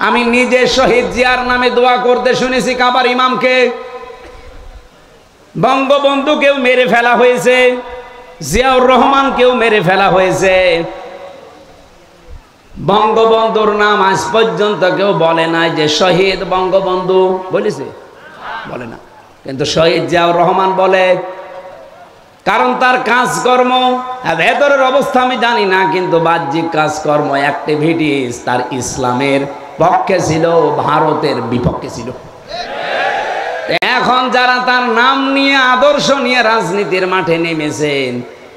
আমি নিজে শহীদ জিয়ার নামে দোয়া করতে শুনেছি কাবার ইমামকে। বঙ্গবন্ধুকেও মেরে ফেলা হয়েছে, জিয়াউর রহমানকেও মেরে ফেলা হয়েছে। বঙ্গবন্ধুর নাম আজ পর্যন্ত কেউ বলে নাই যে শহীদ বঙ্গবন্ধু, বলেছে? বলে না। কিন্তু শহীদ জিয়াউর রহমান বলে, কারণ তার কাজকর্ম, ভেতরের অবস্থা আমি জানি না, কিন্তু বাহ্যিক কাজকর্ম, অ্যাক্টিভিটিস তার ইসলামের পক্ষে ছিল, ভারতের বিপক্ষে ছিল। এখন যারা তার নাম নিয়ে, আদর্শ নিয়ে রাজনীতির মাঠে নেমেছেন,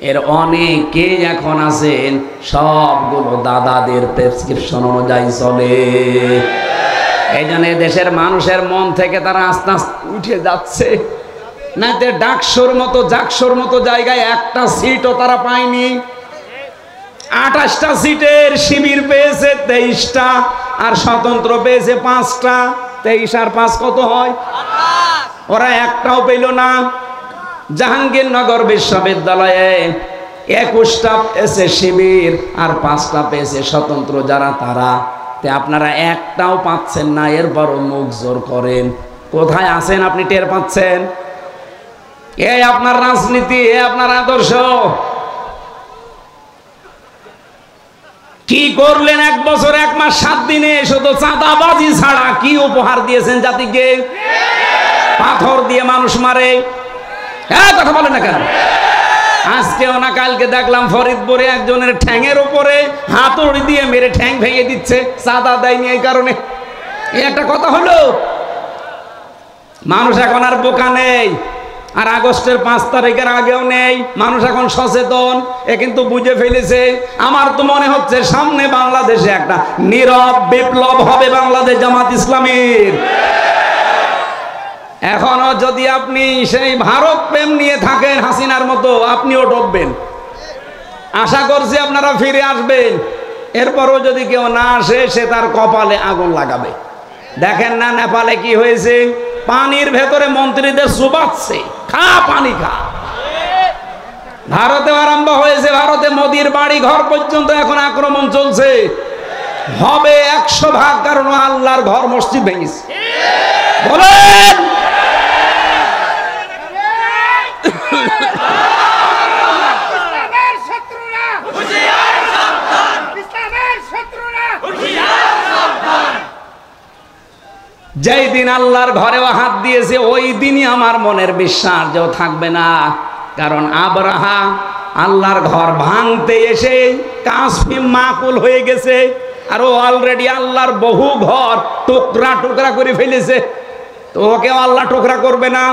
এর অনেকে এখন আছেন সবগুলো দাদাদের প্রেসক্রিপশন অনুযায়ী চলে। এই জন্য দেশের মানুষের মন থেকে তারা আস্তে আস্তে উঠে যাচ্ছে। না যে ডাকসুর মতো, জাকসুর মতো জায়গায় একটা সিটও তারা পায়নি। 28টা সিটের শিবির পেয়েছে 23টা, আর স্বতন্ত্র পেয়েছে 5টা। 23 আর 5 কত হয়? ওরা একটাও পেল না। জাহাঙ্গীরনগর বিশ্ববিদ্যালয়ে 21টা পেয়েছে শিবির, আর 5টা পেয়েছে স্বতন্ত্র যারা, তারা। আপনারা একটাও পাচ্ছেন না, এরপরও মুখ জোর করেন। কোথায় আছেন আপনি টের পাচ্ছেন? এই আপনার রাজনীতি, এ আপনার আদর্শ। কি করলেন 1 বছর 1 মাস 7 দিনে? শুধু চাঁদাবাজি ছাড়া কি উপহার দিয়েছেন জাতিকে? পাথর দিয়ে মানুষ মারে। হ্যাঁ, কথা বলেন না কেন? আজকেও না কালকে দেখলাম ফরিদপুরে একজনের ঠ্যাঙের উপরে হাতুড়ি দিয়ে মেরে ঠ্যাং ভেঙে দিচ্ছে, চাঁদা দেয়নি এই কারণে। এই একটা কথা হলো? মানুষ এখন আর বোকা নেই, আর আগস্টের 5 তারিখের আগেও নেই। মানুষ এখন সচেতন, এ কিন্তু বুঝে ফেলেছে। আমার তো মনে হচ্ছে সামনে বাংলাদেশে একটা নীরব বিপ্লব হবে বাংলাদেশ জামাত ইসলামীর। এখনো যদি আপনি সেই ভারত প্রেম নিয়ে থাকেন হাসিনার মতো, আপনিও ডুববেন। আশা করছি আপনারা ফিরে আসবেন। এরপরও যদি কেউ না আসে, সে তার কপালে আগুন লাগাবে। দেখেন না নেপালে কি হয়েছে? পানির ভেতরে মন্ত্রীদের চুবাচ্ছে, খা পানি খা। ভারতে আরম্ভ হয়েছে, ভারতে মোদির বাড়ি ঘর পর্যন্ত এখন আক্রমণ চলছে। হবে 100 ভাগ, কারণ আল্লাহর ঘর মসজিদ ভেঙেছে। বলেন যেই দিন আল্লাহর ঘরেও হাত দিয়েছে, ওই দিনই আমার মনের বিশ্বাস যে থাকবে না। কারণ আব্রাহা আল্লাহর ঘর ভাঙতে এসে কাশ্মীর মাকুল হয়ে গেছে, আর ও অলরেডি আল্লাহর বহু ঘর টুকরা টুকরা করে ফেলেছে। তো ওকেও আল্লাহ টুকরা করবে না?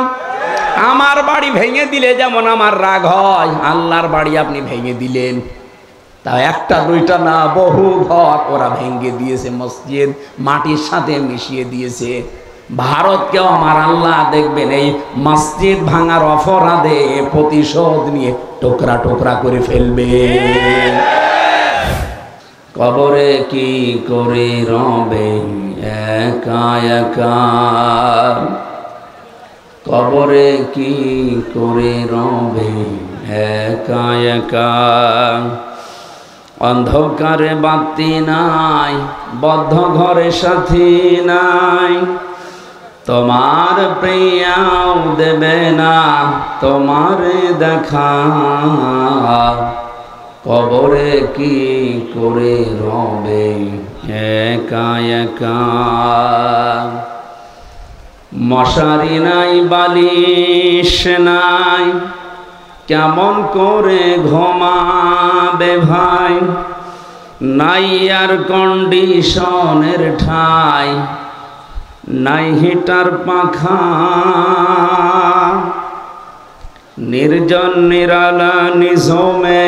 আমার বাড়ি ভেঙে দিলে যেমন আমার রাগ হয়, আল্লাহর বাড়ি আপনি ভেঙে দিলেন। তা 1টা 2টা না, বহু ঘর ওরা ভেঙে দিয়েছে, মসজিদ মাটির সাথে মিশিয়ে দিয়েছে। ভারতকেও আমার আল্লাহ দেখবেন এই মসজিদ ভাঙার অপরাধে প্রতিশোধ নিয়ে টুকরা টুকরা করে ফেলবে। কবরে কি করে রবে একা একা, কবরে কি করে রবে একা একা। অন্ধকারে বাতি নাই, বদ্ধ ঘরে সাথী নাই, তোমার প্রিয়াও দেবে না তোমার দেখা। কবরে কি করে রবে একা একা। মশারি নাই, বালিশ নাই, কেমন করে ঘুমাবে ভাই। নাই আর কন্ডিশনের ঠাই, নাই হিটার পাখা। নির্জন নিরালা নিঝুমে,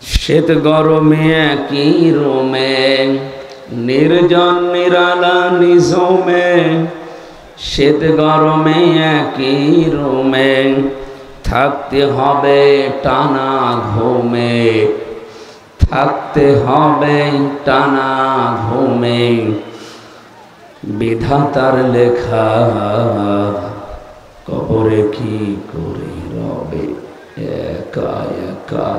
শীত গরমে একই রুমে। নির্জন নিরালা নিঝুমে, শীত গরমে একই রুমে। থাকতে হবে টানা ঘুমে, থাকতে হবে টানা ঘুমে। বিধাতার লেখা কবরে কি করে রবে একা একা।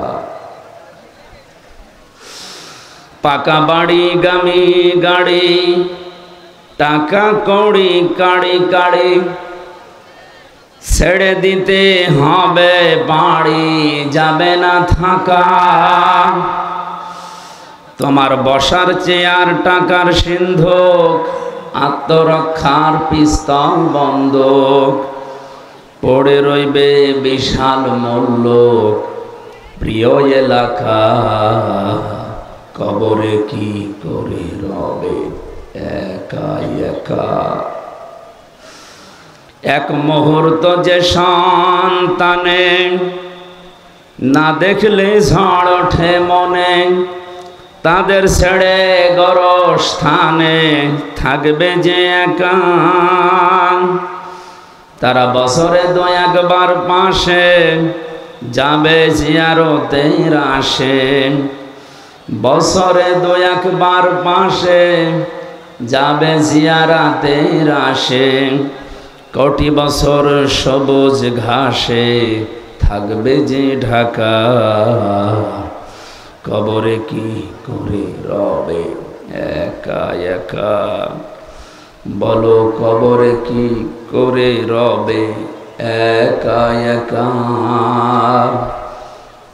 পাকা বাড়ি গামি গাড়ি, টাকা কড়ি কাড়ি কাড়ি, ছেড়ে দিতে হবে বাড়ি, যাবে না থাকা। তোমার বসার চেয়ার টাকার সিন্ধুক, আত্মরক্ষার পিস্তল বন্দুক, পড়ে রইবে বিশাল মূল্য প্রিয় এলাকা। কবরে কি করে রবে একা একা। এক মুহূর্ত যে সন্তানে না দেখলে ঝড় ওঠে মনে, তাদের ছেড়ে গরস্থানে থাকবে যে একা। তারা বছরে দু একবার পাশে যাবে জিয়ারতের আসে, বছরে দু একবার পাশে যাবে জিয়ারাতের আসে। কোটি বছর সবুজ ঘাসে থাকবে যে ঢাকা। কবরে কি করে রবে একা একা। বলো কবরে কি করে রবে একা একা।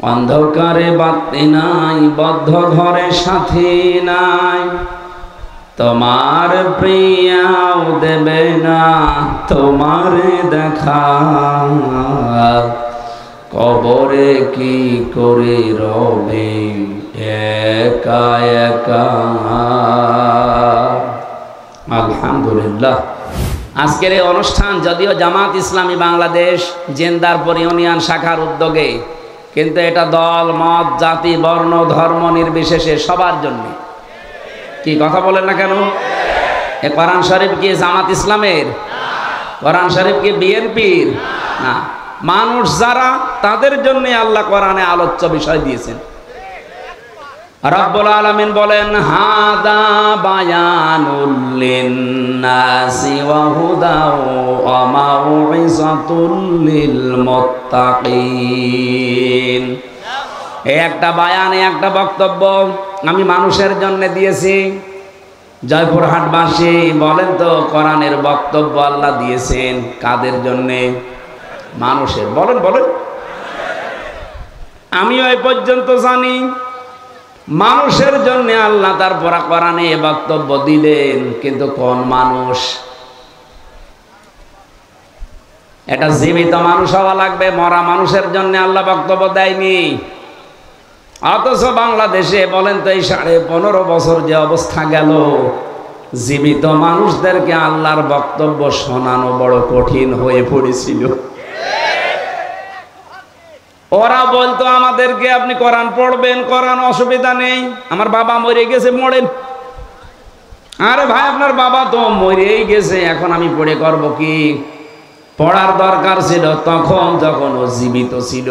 অন্ধকারে বাতি নাই, বদ্ধ ঘরে সাথী নাই, তোমার প্রিয়াও দেবে না তোমার দেখা। কবরে কি করে রবে একা একা। আলহামদুলিল্লাহ, আজকের এই অনুষ্ঠান যদিও জামাত ইসলামী বাংলাদেশ জেন্দারপুর ইউনিয়ন শাখার উদ্যোগে, কিন্তু এটা দল মত জাতি বর্ণ ধর্ম নির্বিশেষে সবার জন্য। কি কথা বলেন না কেন? এ কোরআন শরীফ কি জামাত ইসলামের? কোরআন শরীফ কি বিএনপির? না, মানুষ যারা তাদের জন্য আল্লাহ কোরআনে আলোচ্য বিষয় দিয়েছেন। রব্বুল আলামিন বলেন হাদা বায়ানুল লিন্নাসি ওয়া হুদাও ওয়া মাউইযাতুল লিল মুত্তাকিন। এই একটা বায়ান, একটা বক্তব্য আমি মানুষের জন্য দিয়েছি। জয়পুরহাটবাসী বলেন তো, কোরআনের বক্তব্য আল্লাহ দিয়েছেন কাদের জন্যে? মানুষের। বলেন বলেন। আমিও এই পর্যন্ত জানি মানুষের জন্য আল্লাহ তার কোরআনে বক্তব্য দিলেন, কিন্তু কোন মানুষ? এটা জীবিত মানুষ হওয়া লাগবে, মরা মানুষের জন্য আল্লাহ বক্তব্য দেয়নি। অথচ বাংলাদেশে বলেন তো এই 15.5 বছর যে অবস্থা গেল, জীবিত মানুষদেরকে আল্লাহর বক্তব্য শোনানো বড় কঠিন হয়ে পড়েছিল। ওরা বলতো আমাদেরকে আপনি কোরআন পড়বেন, কোরআন অসুবিধা নেই, আমার বাবা মরে গেছে, মরেন। আরে ভাই, আপনার বাবা তো মরেই গেছে, এখন আমি পড়ে করব কি? পড়ার দরকার ছিল তখন যখন ও জীবিত ছিল।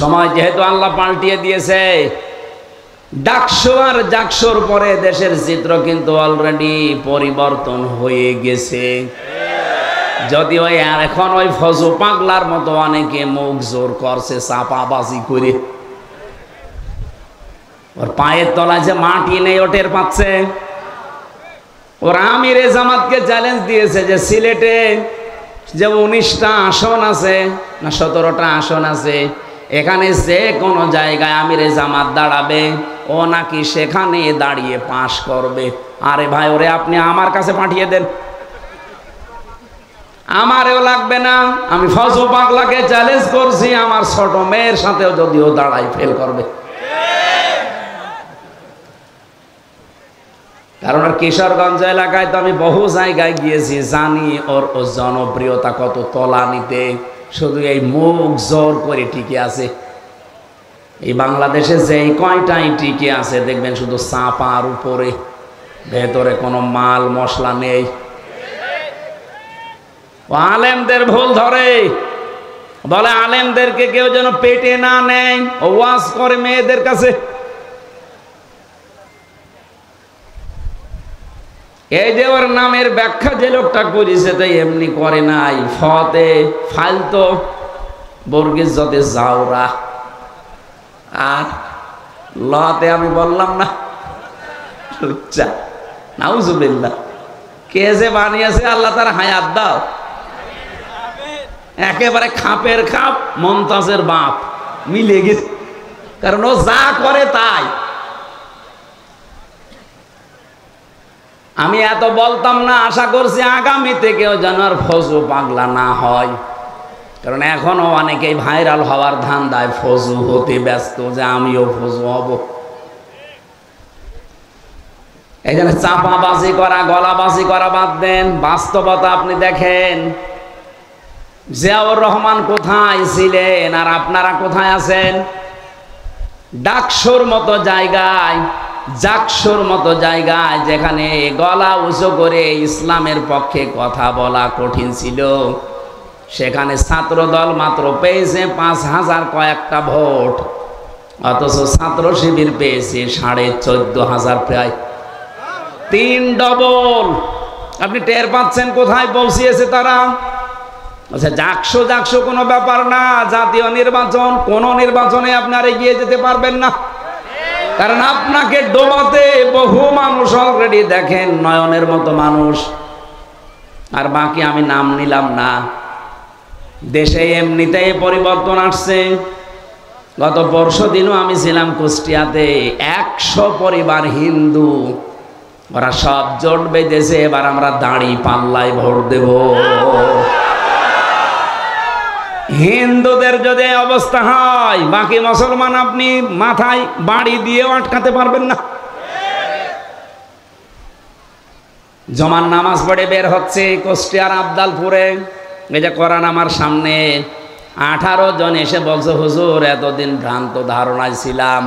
সময় যেহেতু আল্লাহ পাল্টিয়ে দিয়েছে, ডাকসু আর জাকসুর পরে দেশের চিত্র কিন্তু অলরেডি পরিবর্তন হয়ে গেছে। যদি ওই এখন ওই ফজু পাগলার মতো অনেকে মুখ জোর করছে চাপাবাজি করে, ওর পায়ের তলায় যে মাটি নেই ও টের পাচ্ছে। ওর আমিরে জামাতকে চ্যালেঞ্জ দিয়েছে যে সিলেটে যে 19টা আসন আছে না 17টা আসন আছে, এখানে যে কোনো জায়গায় আমিরে জামাত দাঁড়াবে, ও নাকি সেখানে দাঁড়িয়ে পাশ করবে। আরে ভাই, ওরে আপনি আমার কাছে পাঠিয়ে দেন, আমারও লাগবে না। আমি ফজু পাগলাকে চ্যালেঞ্জ করছি, আমার ছোট মেয়ের সাথেও যদিও দাঁড়াই ফেল করবে। কারণ আর কিশোরগঞ্জ এলাকায় তো আমি বহু জায়গায় গিয়েছি, জানি ওর জনপ্রিয়তা কত তলানিতে। শুধু এই মুখ জোর করে টিকে আছে। এই বাংলাদেশে যেই কয়টাই টিকে আছে দেখবেন শুধু চাপার উপরে, ভেতরে কোনো মাল মশলা নেই। আলেমদের ভুল ধরে, বলে আলেমদেরকে কেউ যেন পেটে না নেয়, ও ওয়াজ করে মেয়েদের কাছে। এই যে ওর নামের ব্যাখ্যা যে লোকটা করেছে তাই এমনি করে নাই, ফতে ফালতো বর্গিস যতে যাওরা। আর লতে আমি বললাম না, লুচ্চা, নাউজুবিল্লাহ। কে যে বানিয়েছে আল্লাহ তার হায়াত দাও। একেবারে খাপের খাপ মমতাজের বাপ মিলে গেছে, কারণ ও যা করে তাই। আমি এত বলতাম না, আশা করছি আগামীতে কেউ যেন আর ফজু পাগলা না হয়, কারণ এখনো অনেকেই ভাইরাল হওয়ার ধান্দায় ফজু হতে ব্যস্ত, যে আমিও ফজু হব। এই জন্য চাপাবাজি করা, গলাবাজি করা বাদ দেন। বাস্তবতা আপনি দেখেন, জিয়াউর রহমান কোথায় ছিলেন আর আপনারা কোথায় আছেন? ডাকসুর মতো জায়গায়, জাকসুর মতো জায়গায়, যেখানে গলা উঁচু করে ইসলামের পক্ষে কথা বলা কঠিন ছিল, সেখানে ছাত্রদল মাত্র পেয়েছে 5,000 কয়েকটা ভোট, অথচ ছাত্র শিবির পেয়েছে 14,500, প্রায় 3 ডবল। আপনি টের পাচ্ছেন কোথায় পৌঁছিয়েছে তারা? আচ্ছা, জাকসু কোনো ব্যাপার না। জাতীয় নির্বাচন, কোন নির্বাচনে আপনার এগিয়ে যেতে পারবেন না, কারণ আপনাকে ডোবাতে বহু মানুষ অলরেডি দেখেন, নয়নের মতো মানুষ। আর বাকি আমি নাম নিলাম না। দেশে এমনিতেই পরিবর্তন আসছে। গত পরশুদিনও আমি ছিলাম কুষ্টিয়াতে, 100 পরিবার হিন্দু, ওরা সব জোট বেঁধেছে, এবার আমরা দাঁড়ি পাল্লায় ভোট দেব। হিন্দুদের যদি অবস্থা হয়, বাকি মুসলমান আপনি মাথায় বাড়ি দিয়েও আটকাতে পারবেন না। জমান নামাজ পড়ে বের হচ্ছে কুষ্টিয়ার আবদালপুরে, এই যে কোরআন আমার সামনে, 18 জন এসে বলছে, হুজুর এতদিন ভ্রান্ত ধারণায় ছিলাম,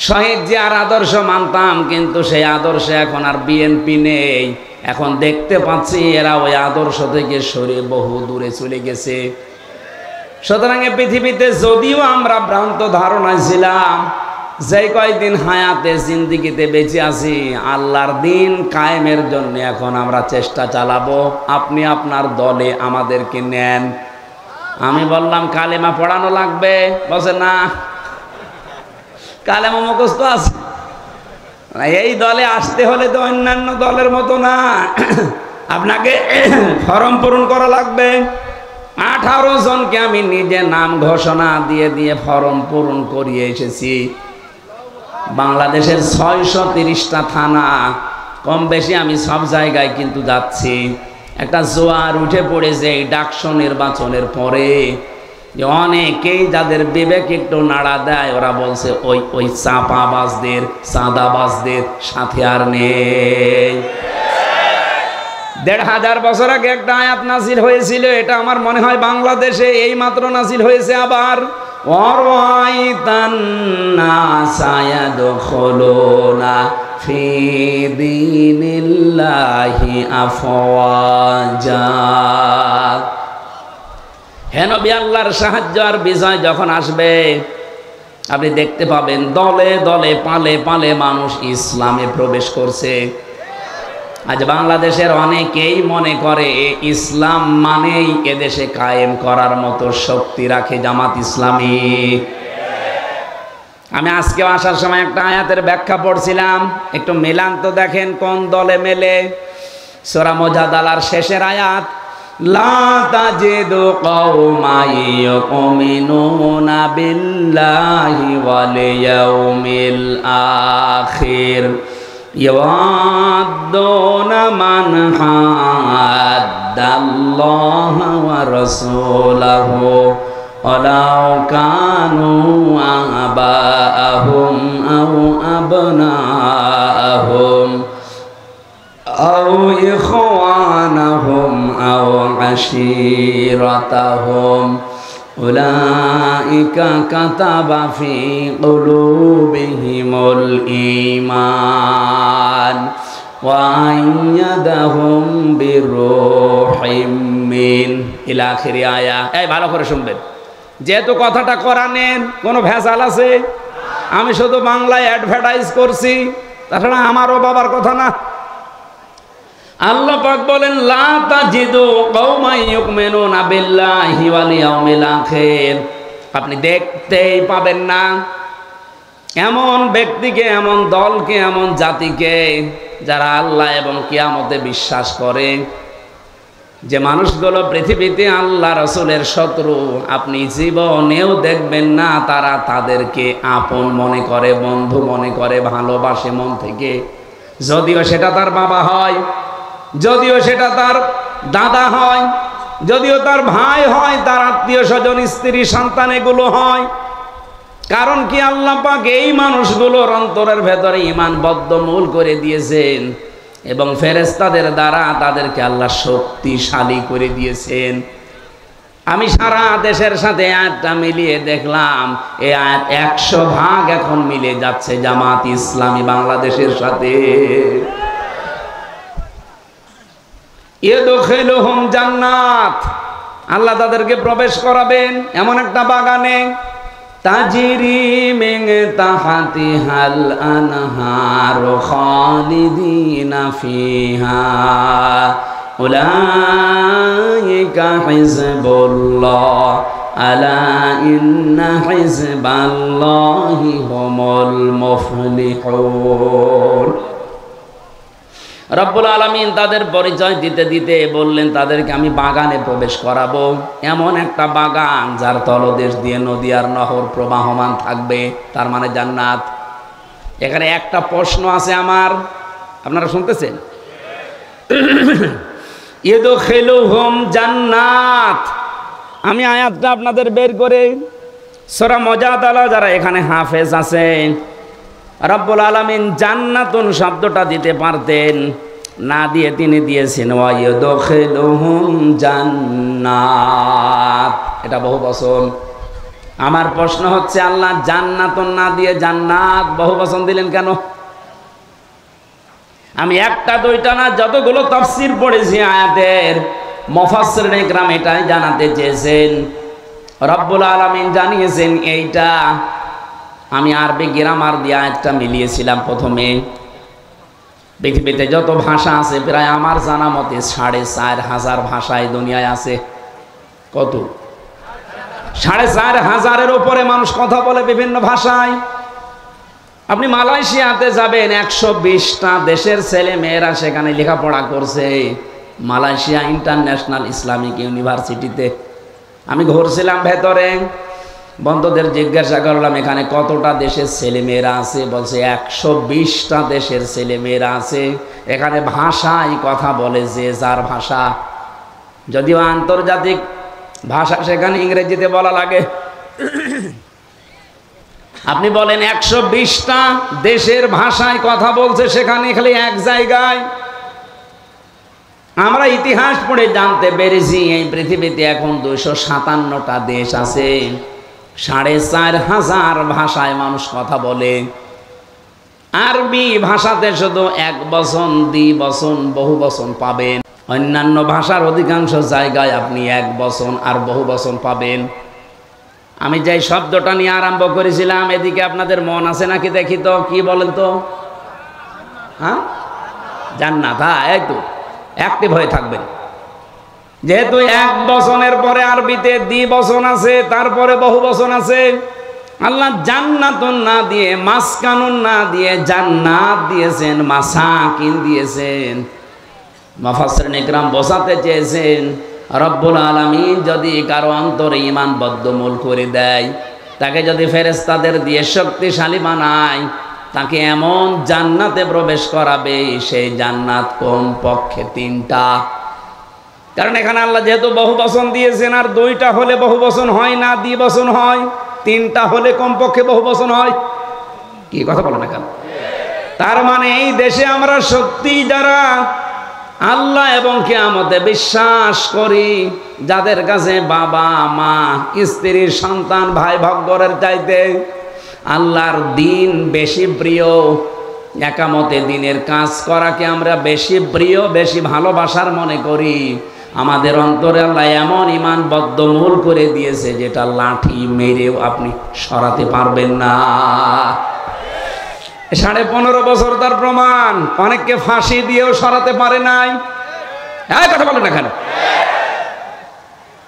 শহীদ জিয়ার আদর্শ মানতাম, কিন্তু সেই আদর্শে এখন আর বিএনপি নেই। এখন দেখতে পাচ্ছি এরা ওই আদর্শ থেকে সরে বহু দূরে চলে গেছে। সুতরাং পৃথিবীতে যদিও আমরা ভ্রান্ত ধারণায় ছিলাম, যে কয়দিন হায়াতে জিন্দিগিতে বেঁচে আছি, আল্লাহর দিন কায়েমের জন্য এখন আমরা চেষ্টা চালাবো। আপনি আপনার দলে আমাদেরকে নেন। আমি বললাম কালেমা পড়ানো লাগবে, বলছে না, কালেমা মুখস্থ আছে। এই দলে আসতে হলে তো অন্যান্য দলের মতো না, আপনাকে ফরম পূরণ করা লাগবে। 18 জনকে আমি নিজে নাম ঘোষণা দিয়ে দিয়ে ফরম পূরণ করিয়ে এসেছি। বাংলাদেশের 630টা থানা, কম বেশি আমি সব জায়গায় কিন্তু যাচ্ছি। একটা জোয়ার উঠে পড়েছে এই ডাকসু নির্বাচনের পরে, যে অনেকেই যাদের বিবেক একটু নাড়া দেয়, ওরা বলছে ওই চাপাবাজদের, চাঁদাবাজদের সাথে আর নেই। 1500 বছর আগে একটা আয়াত নাজিল হয়েছিল, এটা আমার মনে হয় বাংলাদেশে এই মাত্র নাজিল হয়েছে আবার। ওয়ারাইতান নাসা ইয়াদখুলুনা ফি দীনিল্লাহি আফওয়াজা। হে নবী, আল্লাহর সাহায্য আর বিজয় যখন আসবে, আপনি দেখতে পাবেন দলে দলে, পালে পালে মানুষ ইসলামে প্রবেশ করছে। আজ বাংলাদেশের অনেকেই মনে করে ইসলাম মানেই এদেশে কায়েম করার মতো শক্তি রাখে জামাত ইসলামী। আমি আজকে আসার সময় একটা আয়াতের ব্যাখ্যা পড়ছিলাম, একটু মেলান তো দেখেন কোন দলে মেলে। সূরা মুজাদালার শেষের আয়াত, লা তাজিদু কওমান ইউমিনুনা বিল্লাহি ওয়াল ইয়াউমিল আখির ইয়াওয়াদ্দুনা মান হাদ্দাল্লাহা ওয়া রাসূলাহু ওয়ালাউ কানু আবাআহুম আও আবনাআহুম আও ইখওয়ানাহুম আও আশীরাতাহুম উলাইকা কাতাবা ফি কুলুবিহিমুল ঈমান ওয়া আইয়াদাহুম বিরূহিম মিন ইলা আখিরি আয়া। এই ভালো করে শুনবেন, যেহেতু কথাটা কোরআনের, কোনো ভেজাল আছে? আমি শুধু বাংলায় অ্যাডভার্টাইজ করছি, তাছাড়া আমারও বাবার কথা না। আল্লাহ পাক বলেন, লা তাজিদু কওমান ইউমিনুনা বিল্লাহি ওয়াল ইয়াউমিল আখির। আপনি দেখতেই পাবেন না এমন ব্যক্তিকে, এমন দলকে, এমন জাতিকে যারা আল্লাহ এবং কিয়ামতে বিশ্বাস করে, যে মানুষগুলো পৃথিবীতে আল্লাহ রাসূলের শত্রু, আপনি জীবনেও দেখবেন না তারা তাদেরকে আপন মনে করে, বন্ধু মনে করে, ভালোবাসে মন থেকে। যদিও সেটা তার বাবা হয়, যদিও সেটা তার দাদা হয়, যদিও তার ভাই হয়, তার আত্মীয় স্বজন, স্ত্রী, সন্তান এগুলো হয়। কারণ কি, আল্লাহ পাক এই মানুষগুলোর অন্তরের ভেতরে ঈমান বদ্ধমূল করে দিয়েছেন এবং ফেরেশতাদের দ্বারা তাদেরকে আল্লাহ শক্তিশালী করে দিয়েছেন। আমি সারা দেশের সাথে আয়াতটা মিলিয়ে দেখলাম, এই আয়াত 100 ভাগ এখন মিলে যাচ্ছে জামাত ইসলামী বাংলাদেশের সাথে। ইয়াদখিলুহুম জান্নাত, আল্লাহ তাদেরকে প্রবেশ করাবেন এমন একটা বাগানে, তাজরি মিন তাহতিহাল আনহার খালিদিনা ফিহা উলাইকা হিজবুল্লাহ আলা ইন্না হিজবাল্লাহি হুমুল মুফলিহুন। রব্বুল আলামিন তাদের পরিচয় দিতে দিতে বললেন, তাদেরকে আমি বাগানে প্রবেশ করাবো, এমন একটা বাগান যার তলদেশ দিয়ে নদী আর নহর প্রবাহমান থাকবে, তার মানে জান্নাত। এখানে একটা প্রশ্ন আছে আমার, আপনারা শুনতেছেন? ইয়াদখিলুহুম জান্নাত, আমি আয়াতটা আপনাদের বের করে সূরা মুজাদালা, যারা এখানে হাফেজ আছেন, রব্বুল আলামিন জান্নাতুন শব্দটা দিতে পারতেন, না দিয়ে তিনি দিয়েছেন ওয়ায়াদখিলুহুম জান্নাত, এটা বহুবচন। আমার প্রশ্ন হচ্ছে, আল্লাহ জান্নাতুন না দিয়ে জান্নাত বহুবচন দিলেন কেন? আমি একটা দুইটা না, যতগুলো তাফসীর পড়েছি আয়াতের, মুফাসসিরিন ইকরাম এটাই জানাতে চেয়েছেন। রব্বুল আলামিন জানিয়েছেন এইটা। আমি আরবি গ্রামার দিয়ে আয়াতটা মিলিয়েছিলাম প্রথমে। পৃথিবীতে যত ভাষা আছে প্রায় আমার জানা মতে 4500 ভাষায় দুনিয়ায় আছে। কত? 4500-এর উপরে মানুষ কথা বলে বিভিন্ন ভাষায়। আপনি মালয়েশিয়াতে যাবেন, 120টা দেশের ছেলে মেয়েরা সেখানে লেখাপড়া করছে, মালয়েশিয়া ইন্টারন্যাশনাল ইসলামিক ইউনিভার্সিটিতে। আমি ঘুরছিলাম ভেতরে, বন্ধুদের জিজ্ঞাসা করলাম এখানে কতটা দেশের ছেলে মেয়েরা আছে, বলছে 120টা দেশের ছেলে মেয়েরা আছে। এখানে ভাষায় কথা বলে যে যার ভাষা, যদিও আন্তর্জাতিক ভাষা সেখানে ইংরেজিতে বলা লাগে। আপনি বলেন 120টা দেশের ভাষায় কথা বলছে সেখানে, খালি এক জায়গায়। আমরা ইতিহাস পড়ে জানতে পেরেছি এই পৃথিবীতে এখন 257টা দেশ আছে, 4500 ভাষায় মানুষ কথা বলে। আরবি ভাষাতে শুধু এক বচন, দ্বিবচন, বহু বচন পাবেন। অন্যান্য ভাষার অধিকাংশ জায়গায় আপনি এক বচন আর বহু বচন পাবেন। আমি যে শব্দটা নিয়ে আরম্ভ করেছিলাম, এদিকে আপনাদের মন আছে নাকি দেখি তো, কি বলেন তো? হ্যাঁ, জান্নাত। হ্যাঁ, এই তো অ্যাক্টিভ হয়ে থাকবেন। যেহেতু এক বচনের পরে আরবিতে দ্বিবচন আছে, তারপরে বহু বচন আছে। আল্লাহ জান্নাতুন না দিয়ে, মাসকানুন না দিয়ে জান্নাত দিয়েছেন, মাসাকিন দিয়েছেন। মুফাসসিরিন ইকরাম বোঝাতে চেয়েছেন, রব্বুল আলামিন যদি কারো অন্তরে ঈমান বদ্ধমূল করে দেয়, তাকে যদি ফেরেশতাদের দিয়ে শক্তিশালী বানায়, তাকে এমন জান্নাতে প্রবেশ করাবে, সেই জান্নাত কমপক্ষে 3টা। কারণ এখানে আল্লাহ যেহেতু বহু বচন দিয়েছেন, আর 2টা হলে বহু বচন হয় না, দ্বিবচন হয়। 3টা হলে কমপক্ষে বহু বচন হয়। কি কথা বলেন না কেন? তার মানে এই দেশে আমরা সত্যি যারা আল্লাহ এবং কিয়ামতে বিশ্বাস করি, যাদের কাছে বাবা মা, স্ত্রী, সন্তান, ভাই ভাগ্যরের চাইতে আল্লাহর দিন বেশি প্রিয়, একামতে দিনের কাজ করাকে আমরা বেশি প্রিয়, বেশি ভালোবাসার মনে করি, আমাদের অন্তরে আল্লাহ এমন ঈমান বদ্ধমূল করে দিয়েছে যেটা লাঠি মেরেও আপনি সরাতে পারবেন না। 15.5 বছর তার প্রমাণ। অনেককে ফাঁসি দিয়েও সরাতে পারে নাই। কথা বলেন না কেন?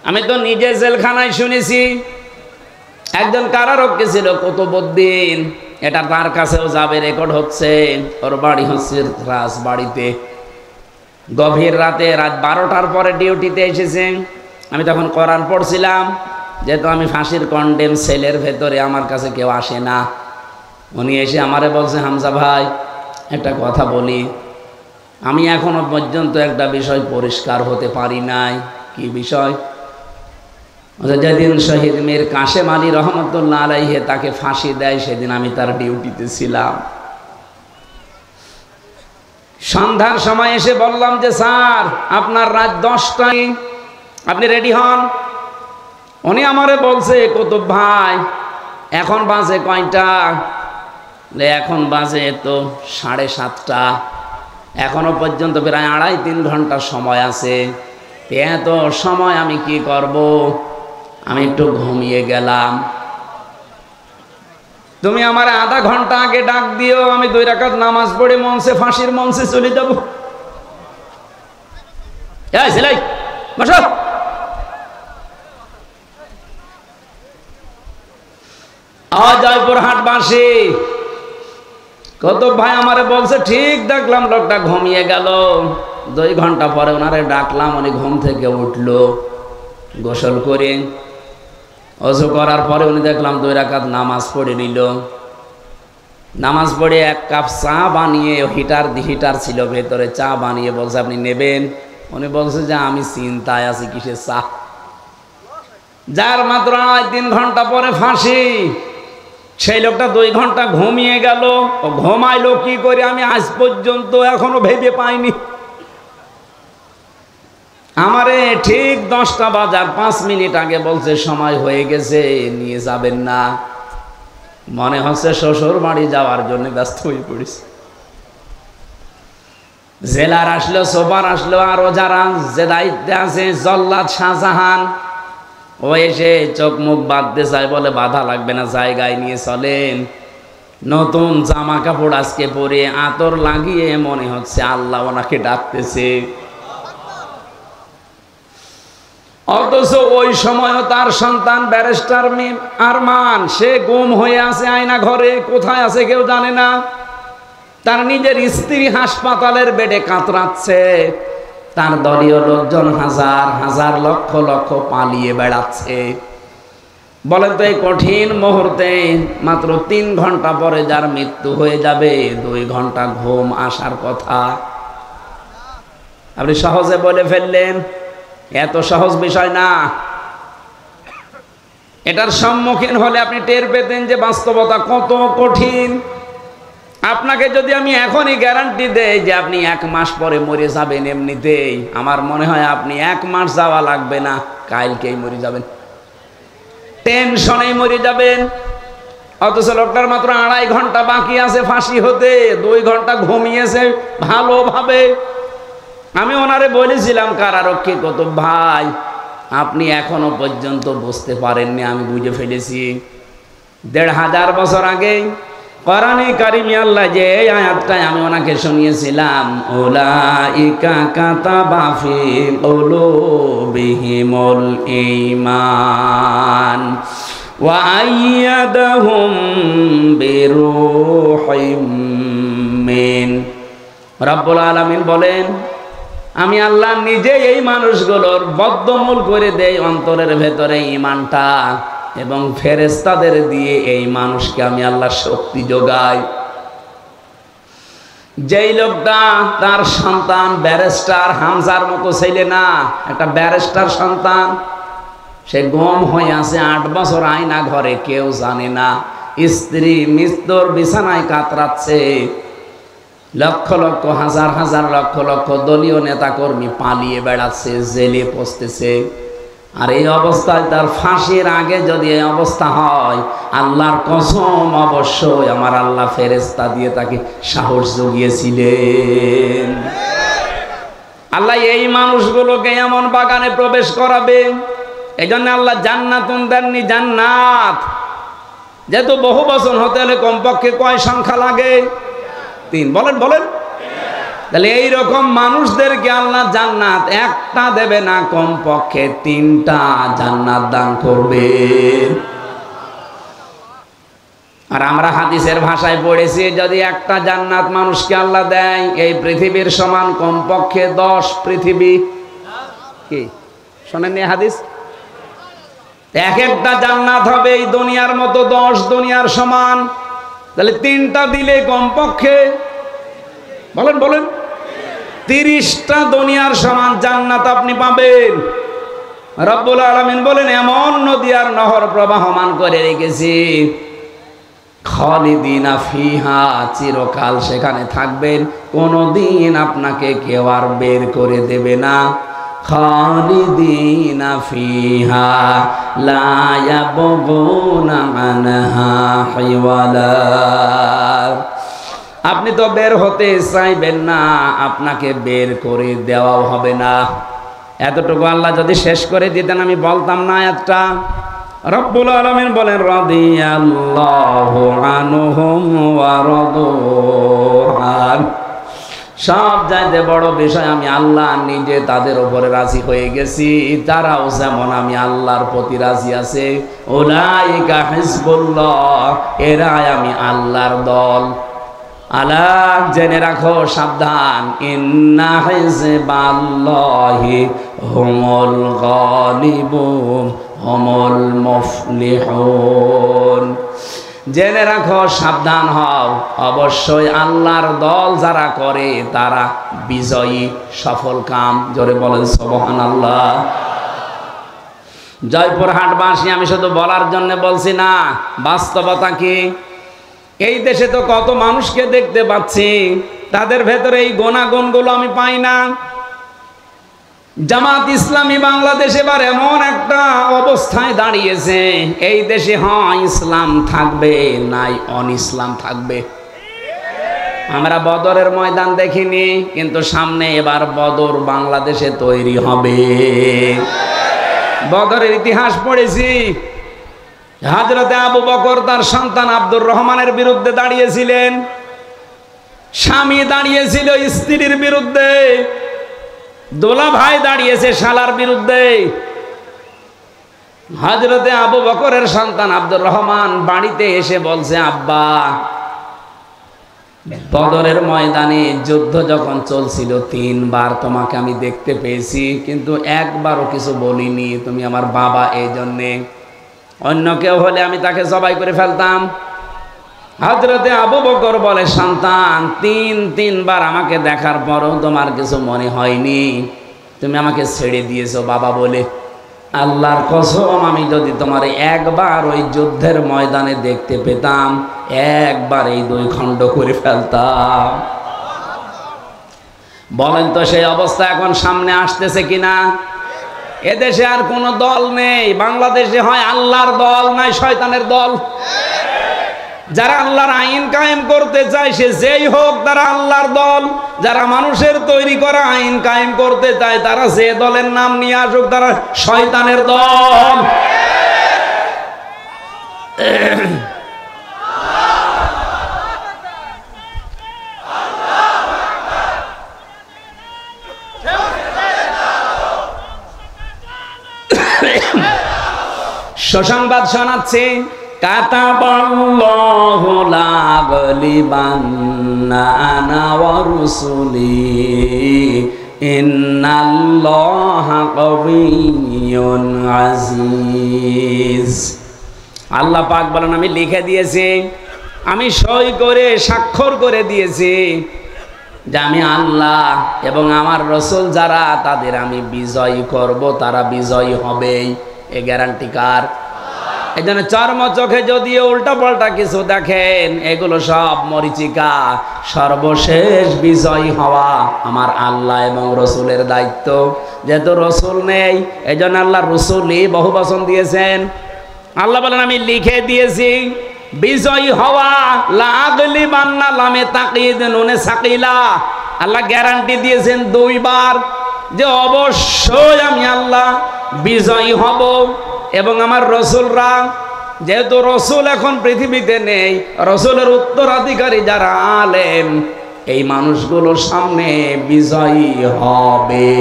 আমি তো নিজে জেলখানায় শুনেছি, একজন কারারক্ষী ছিল কুতুবউদ্দিন, এটা তার কাছেও যাবে, রেকর্ড হচ্ছে। ওর বাড়ি হচ্ছে রাজবাড়িতে। গভীর রাতে, রাত 12টার পরে ডিউটিতে এসেছে। আমি তখন কোরআন পড়ছিলাম, যেহেতু আমি ফাঁসির কন্ডেম সেলের ভেতরে, আমার কাছে কেউ আসে না। উনি এসে আমারে বলছে, হামজা ভাই একটা কথা বলি, আমি এখনো পর্যন্ত একটা বিষয় পরিষ্কার হতে পারি নাই। কি বিষয়? যেদিন শহীদ মীর কাশেম আলী রহমতুল্লাহ আলাইহি তাকে ফাঁসি দেয়, সেদিন আমি তার ডিউটিতে ছিলাম। সন্ধ্যার সময় এসে বললাম যে স্যার, আপনার রাত 10টায়, আপনি রেডি হন। উনি আমারে বলছে, কুতুব ভাই এখন বাজে কয়টা? এখন বাজে তো 7:30। এখনো পর্যন্ত প্রায় 2.5-3 ঘন্টা সময় আছে। এত সময় আমি কি করব? আমি একটু ঘুমিয়ে গেলাম। তুমি আমার আধা ঘন্টা আগে ডাক দিও, আমি 2 রাকাত নামাজ পড়ে মঞ্চে, ফাঁসির মঞ্চে চলে যাব। এই ছেলে বসো। জয়পুরহাট বাসী কত ভাই আমারে বলছে, ঠিক দেখলাম লোকটা ঘুমিয়ে গেল। 2 ঘন্টা পরে ওনারে ডাকলাম, উনি ঘুম থেকে উঠলো, গোসল করে ওযু করার পরে উনি দেখলাম 2 রাকাত নামাজ পড়ে নিল। নামাজ পড়ে 1 কাপ চা বানিয়ে, হিটার ছিল ভেতরে, চা বানিয়ে বলছে আপনি নেবেন? উনি বলছে যে আমি চিন্তায় আছি, কিসের চা? যার মাত্র 2.5-3 ঘন্টা পরে ফাঁসি, সেই লোকটা 2 ঘন্টা ঘুমিয়ে গেল। ও ঘুমাইলো কি করে আমি আজ পর্যন্ত এখনো ভেবে পাইনি। আমারে ঠিক 10টা বাজার 5 মিনিট আগে বলছে সময় হয়ে গেছে, নিয়ে যাবেন না। মনে হচ্ছে শ্বশুর বাড়ি যাওয়ার জন্য ব্যস্ত হয়ে পড়েছে। জেলার আসলো, সোপার আসলো, আরো যারা যে দায়িত্বে আছে, জল্লাদ শাহজাহান, ও এসে চোখ মুখ বাঁধতে চায়, বলে বাধা লাগবে না, জায়গায় নিয়ে চলেন। নতুন জামা কাপড় আজকে পরে, আতর লাগিয়ে মনে হচ্ছে আল্লাহ ওনাকে ডাকতেছে। অথচ ওই সময়ও তার সন্তান ব্যারিস্টার আরমান, সে গুম হয়ে আছে আয়না ঘরে, কোথায় আছে কেউ জানে না। তার নিজের স্ত্রী হাসপাতালের বেডে কাতরাচ্ছে। তার দলীয় লোকজন হাজার হাজার লক্ষ লক্ষ পালিয়ে বেড়াচ্ছে। বলেন তো, এই কঠিন মুহূর্তে মাত্র 3 ঘন্টা পরে যার মৃত্যু হয়ে যাবে, 2 ঘন্টা ঘুম আসার কথা আপনি সহজে বলে ফেললেন। এত সহজ বিষয় না। এটার সম্মুখীন হলে আপনি টের পেতেন যে বাস্তবতা কত কঠিন। আপনাকে যদি আমি এখনই গ্যারান্টি দেই যে আপনি 1 মাস পরে মরে যাবেন এমনিতেই, আমার মনে হয় আপনি 1 মাস যাওয়া লাগবে না, কালকেই মরে যাবেন, টেনশনেই মরে যাবেন। অথচ লোকটার মাত্র 2.5 ঘন্টা বাকি আছে ফাঁসি হতে, 2 ঘন্টা ঘুমিয়েছে ভালোভাবে। আমি ওনারে বলেছিলাম, কারারক্ষী কুতুব ভাই আপনি এখনো পর্যন্ত বুঝতে পারেননি, আমি বুঝে ফেলেছি। 1500 বছর আগে কোরআনে কারিমে আল্লাহ যে আয়াতটাই আমি ওনাকে শুনিয়েছিলাম, উলাইকা কাতাবা ফি কুলুবিহিমুল ঈমান ওয়া আইয়াদাহুম বিরূহিম মিন। রব্বুল আলামিন বলেন, আমি আল্লাহ নিজে এই মানুষগুলোর বদ্ধমূল করে দেই অন্তরের ভেতরে ঈমানটা, এবং ফেরেশতাদের দিয়ে এই মানুষকে আমি আল্লাহ শক্তি যোগাই। যেই লোকটা, তার সন্তান ব্যারিস্টার, হামজার মতো ছেলে না, একটা ব্যারিস্টার সন্তান, সে গুম হয়ে আছে 8 বছর আয়না ঘরে, কেউ জানে না। স্ত্রী মৃত্যুর বিছানায় কাতরাচ্ছে। লক্ষ লক্ষ হাজার হাজার লক্ষ লক্ষ দলীয় নেতাকর্মী পালিয়ে বেড়াচ্ছে, জেলে পচতেছে। আর এই অবস্থায় তার ফাঁসির আগে যদি এই অবস্থা হয়, আল্লাহর কসম অবশ্যই আমার আল্লাহ ফেরেশতা দিয়ে তাকে সাহস জুগিয়েছিলেন। আল্লাহ এই মানুষগুলোকে এমন বাগানে প্রবেশ করাবে, এই জন্য আল্লাহ জান্নাতুন দেননি, জান্নাত। যেহেতু বহু বচন হতে হলে কমপক্ষে কয় সংখ্যা লাগে? 3। বলেন বলেন। তাহলে এইরকম মানুষদেরকে আল্লাহ জান্নাত একটা দেবে না, কমপক্ষে 3টা জান্নাত দান করবে। আর আমরা হাদিসের ভাষায় পড়েছি, যদি একটা জান্নাত মানুষকে আল্লাহ দেয়, এই পৃথিবীর সমান কমপক্ষে 10 পৃথিবী। কি শোনেননি হাদিস? এক একটা জান্নাত হবে এই দুনিয়ার মতো 10 দুনিয়ার সমান। তাহলে 3টা দিলে কমপক্ষে বলেন 30টা দুনিয়ার সমান জান্নাত আপনি পাবেন। রব্বুল আলামিন বলেন, এমন নদী আর নহর প্রবাহমান করে রেখেছি, খালিদিনা ফিহা, চিরকাল সেখানে থাকবেন, কোনদিন আপনাকে কেউ আর বের করে দেবে না। খালিদিনা ফিহা লা ইয়াবগুনা আনহা হিওয়ালা। আপনি তো বের হতে চাইবেন না, আপনাকে বের করে দেওয়াও হবে না। এতটুকু আল্লাহ যদি শেষ করে দিতেন আমি বলতাম না একটা। রব্বুল আলামিন বলেন, রাদিয়াল্লাহু আনহুম ওয়া রাদু আন। সব চাইতে বড় বিষয়, আমি আল্লাহ নিজে তাদের উপরে রাজি হয়ে গেছি, তারাও যেমন আমি আল্লাহর প্রতি রাজি আছে। উলাইকা হিজবুল্লাহ, এরাই আমি আল্লাহর দল। আলা, জেনে রাখো, সাবধান, ইন্না হিজবাল্লাহি হুমুল গালিবুন হুমুল মুফলিহুন। জেনে রাখো, সাবধান হও, অবশ্যই আল্লাহর দল যারা করে তারা বিজয়ী, সফল কাম। জোরে বলেন সুবহানাল্লাহ। জয়পুরহাটবাসী, আমি শুধু বলার জন্য বলছি না, বাস্তবতা কি? এই দেশে তো কত মানুষকে দেখতে পাচ্ছি, তাদের ভেতরে এই গুণাগুণগুলো আমি পাই না। জামাত ইসলামী বাংলাদেশ এবার এমন একটা অবস্থায় দাঁড়িয়েছে, এই দেশে হয় ইসলাম থাকবে, নাই অনইসলাম থাকবে। আমরা বদরের ময়দান দেখিনি, কিন্তু সামনে এবার বদর বাংলাদেশে তৈরি হবে। বদরের ইতিহাস পড়েছি। হযরতে আবু বকর তার সন্তান আব্দুর রহমানের বিরুদ্ধে দাঁড়িয়েছিলেন, স্বামী দাঁড়িয়েছিল স্ত্রীর বিরুদ্ধে, দোলা ভাই দাঁড়িয়েছে শালার বিরুদ্ধে। হযরতে আবু বকরের সন্তান আব্দুর রহমান বাড়িতে এসে বলছে, আব্বা, বদরের ময়দানে যুদ্ধ যখন চলছিল 3 বার তোমাকে আমি দেখতে পেয়েছি, কিন্তু একবারও কিছু বলিনি, তুমি আমার বাবা, এই জন্যে। অন্য কেউ হলে আমি তাকে জবাই করে ফেলতাম। হযরতে আবু বকর বলে, সন্তান, 3 বার আমাকে দেখার পরও তোমার কিছু মনে হয়নি, তুমি আমাকে ছেড়ে দিয়েছো বাবা বলে। আল্লাহর কসম, আমি যদি তোমার একবার ওই যুদ্ধের ময়দানে দেখতে পেতাম, একবার এই 2 খণ্ড করে ফেলতাম। বলেন তো সেই অবস্থা এখন সামনে আসতেছে কিনা? এদেশে আর কোন দল নেই, বাংলাদেশে হয় আল্লাহর দল, নাই শয়তানের দল। যারা আল্লাহর আইন কায়েম করতে চায়, সে যেই হোক, তারা আল্লাহর দল। যারা মানুষের তৈরি করা আইন কায়েম করতে চায়, তারা যে দলের নাম নিয়ে আসুক, তারা শয়তানের দল। সুসংবাদ শোনাচ্ছি, কাতাবাল্লাহু লা গালিবান্না আনা ওয়া রুসুলি ইন্নাল্লাহা কাবিয়্যুন আজিজ। আল্লাহ পাক বলেন, আমি লিখে দিয়েছি, আমি সই করে স্বাক্ষর করে দিয়েছি যে আমি আল্লাহ এবং আমার রসুল যারা, তাদের আমি বিজয়ী করব, তারা বিজয়ী হবেই। এ গ্যারান্টি কার? এই জন্য চর্ম চোখে যদিও উল্টা পাল্টা কিছু দেখেন, এগুলো সব মরিচিকা। সর্বশেষ বিজয়ী হওয়া আমার আল্লাহ এবং রসুলের দায়িত্ব। যেহেতু রসুল নেই, এই জন্য আল্লাহ রসুলই বহু বচন দিয়েছেন। আল্লাহ বলেন, আমি লিখে দিয়েছি বিজয়ী হওয়া। লা আগলিবান্না, লামে তাকিদ, নুনে সাকিলা। আল্লাহ গ্যারান্টি দিয়েছেন 2 বার যে অবশ্যই আমি আল্লাহ বিজয়ী হব এবং আমার রসুলরা। যেহেতু রসুল এখন পৃথিবীতে নেই, রসুলের উত্তরাধিকারী যারা আলেম, এই মানুষগুলোর সামনে বিজয়ী হবে।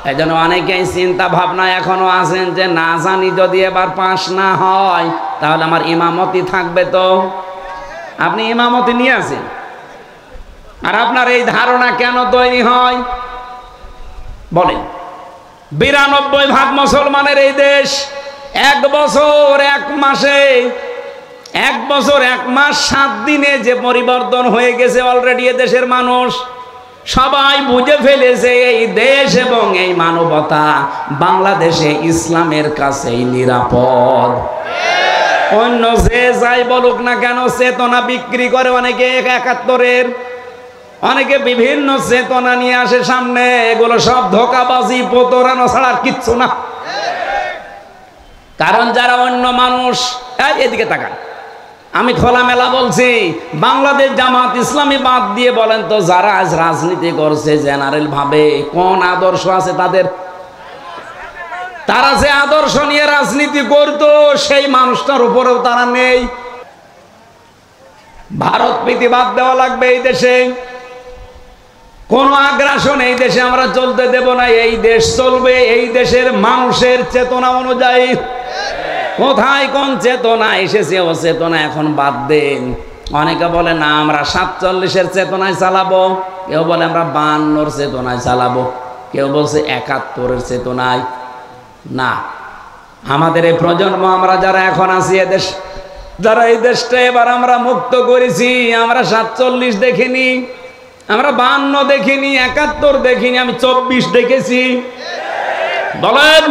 এই জন্য অনেকেই চিন্তা ভাবনা এখনো আছেন যে না জানি যদি এবার পাস না হয় তাহলে আমার ইমামতি থাকবে তো। আপনি ইমামতি নিয়ে আসেন, আর আপনার এই ধারণা কেন তৈরি হয় বলেন? 92% মুসলমানের এই দেশ, 1 বছর 1 মাসে, 1 বছর 1 মাস 7 দিনে যে পরিবর্তন হয়ে গেছে অলরেডি দেশের মানুষ সবাই বুঝে ফেলেছে এই দেশ এবং এই মানবতা বাংলাদেশে ইসলামের কাছেই নিরাপদ। অন্য যে যাই বলুক না কেন, চেতনা বিক্রি করে অনেকে 71-এর, অনেকে বিভিন্ন চেতনা নিয়ে আসে সামনে, এগুলো সব ধোঁকাবাজি প্রতারণা ছাড়া আর কিচ্ছু না। কারণ যারা অন্য মানুষ, এদিকে তাকান, আমি খোলামেলা বলছি, বাংলাদেশ জামাত ইসলামী বাদ দিয়ে বলেন তো যারা আজ রাজনীতি করছে জেনারেল ভাবে, কোন আদর্শ আছে তাদের? তারা যে আদর্শ নিয়ে রাজনীতি করতো সেই মানুষটার উপরেও তারা নেই। ভারত প্রীতি বাদ দেওয়া লাগবে এই দেশে, কোন আগ্রাসন এই দেশে আমরা চলতে দেব না। এই দেশ চলবে এই দেশের মানুষের চেতনা অনুযায়ী। কোথায় কোন চেতনা এসেছে ও চেতনা এখন বাদ দেন। অনেকে বলে না আমরা 47-এর চেতনায় চালাবো, কেউ বলে আমরা 52-র চেতনায় চালাবো, কেউ বলছে 71-এর চেতনায়। না, আমাদের এই প্রজন্ম, আমরা যারা এখন আছি এদেশ, যারা এই দেশটা এবার আমরা মুক্ত করেছি, আমরা 47 দেখিনি, আমরা 52 দেখিনি, 71 দেখিনি, আমি 24 দেখেছি। বলেন,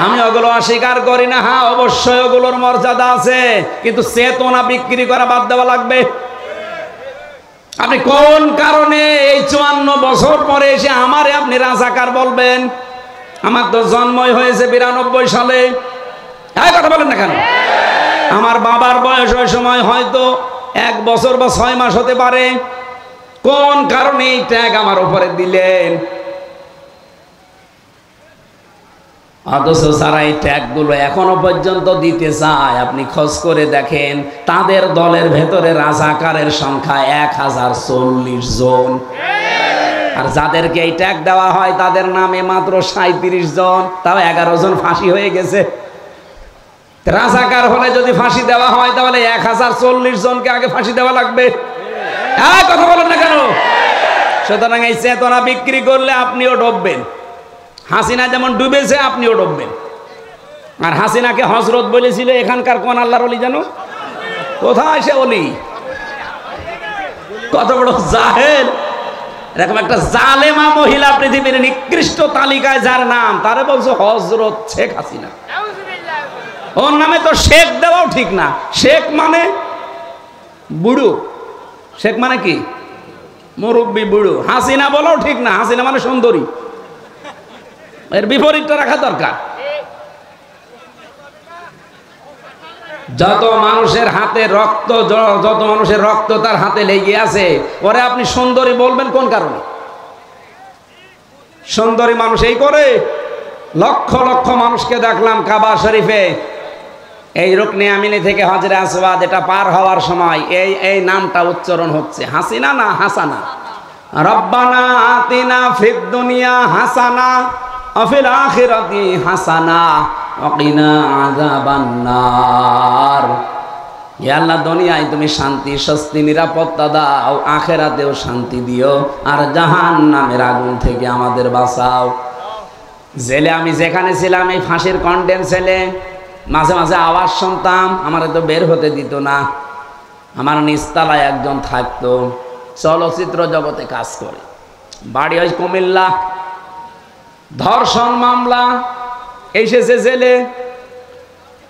আমি ওগুলো অস্বীকার করি না। হ্যাঁ, অবশ্যই ওগুলোর মর্যাদা আছে, কিন্তু চেতনা বিক্রি করা বাদ দেওয়া লাগবে। আপনি কোন কারণে এই 54 বছর পরে এসে আমারে আপনি রাজাকার বলবেন? আমার তো জন্মই হয়েছে 92 সালে। এই কথা বলেন না কেন? আমার বাবার বয়স ওই সময় হয়তো 1 বছর বা 6 মাস হতে পারে। কোন কারণে এই ট্যাগ আমার উপরে দিলেন? অথচ যারা এই ট্যাগগুলো এখনো পর্যন্ত দিতে চায়, আপনি খোঁজ করে দেখেন তাদের দলের ভেতরে রাজাকারের সংখ্যা 1040 জন, আর যাদেরকে এই ট্যাগ দেওয়া হয় তাদের নামে মাত্র 37 জন, তাও 11 জন ফাঁসি হয়ে গেছে। রাজাকার হলে যদি ফাঁসি দেওয়া হয় তাহলে 1040 জনকে আগে ফাঁসি দেওয়া লাগবে। কথা বলেন না কেন? সুতরাং এই চেতনা বিক্রি করলে আপনিও ডুববেন। হাসিনা যেমন ডুবেছে আপনিও ডুববেন। আর হাসিনাকে হযরত বলেছিল এখানকার কোন আল্লাহর ওলি জানো? কোথায় সে ওলি? কত বড় জাহেল! এরকম একটা জালেমা মহিলা পৃথিবীর নিকৃষ্ট তালিকায় যার নাম, তারে বলছো হযরত শেখ হাসিনা। ওর নামে তো শেখ দেওয়াও ঠিক না। শেখ মানে বুড়ো, শেখ মানে কি? মুরব্বী বুড়ো। হাসিনা বলাও ঠিক না, হাসিনা মানে সুন্দরী। এর বিপরীতটা রাখা দরকার। যত মানুষের হাতে রক্ত, যত মানুষের রক্ত তার হাতে লেগে আছে, ওরে আপনি সুন্দরী বলবেন কোন কারণে? সুন্দরী মানুষ এই করে? লক্ষ লক্ষ মানুষকে দেখলাম কাবা শরীফে, এই রুকনে আমিনি থেকে হজরে আসওয়াদ এটা পার হওয়ার সময় এই নামটা উচ্চারণ হচ্ছে, হাসিনা না হাসানা। রব্বানা আতিনা ফিদ দুনিয়া হাসানা ওয়া ফিল আখিরাতি হাসানা ওয়া কিনা আযাবান্নার। হে আল্লাহ, দুনিয়ায় তুমি শান্তি, স্বস্তি, নিরাপত্তা দাও, আখিরাতেও শান্তি দিও, আর জাহান্নামের আগুন থেকে আমাদের বাঁচাও। জেলে আমি যেখানে ছিলাম, এই ফাঁসির কন্ডেম ছেলে, মাঝে মাঝে আওয়াজ শুনতাম, আমার তো বের হতে দিত না। আমার নিচতলায় একজন থাকতো, চলচ্চিত্র জগতে কাজ করে, বাড়ি হয় কুমিল্লা, ধর্ষণ মামলা, এসেছে জেলে।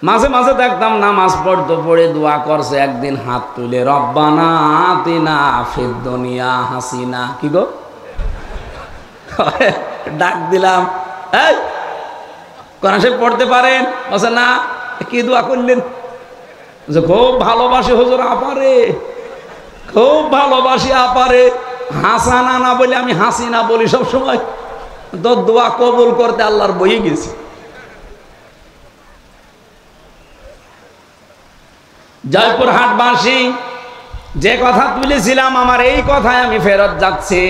মাঝে মাঝে দেখতাম নামাজ পড়তো, পড়ে দোয়া করছে, একদিন হাত তুলে রব্বানা আতিনা ফিদ দুনিয়া হাসিনা। কি গো ডাক দিলাম, এই কোরআন শরীফ পড়তে পারেন? বলছে না। কি দোয়া করলেন? খুব ভালোবাসি হুজুর আপারে, খুব ভালোবাসি আপারে। হাসানা না বলে আমি হাসিনা বলি সব সময়, তো দোয়া কবুল করতে আল্লাহর বই গেছি। জয়পুরহাটবাসী, যে কথা তুলেছিলাম, আমার এই কথায় আমি ফেরত যাচ্ছি।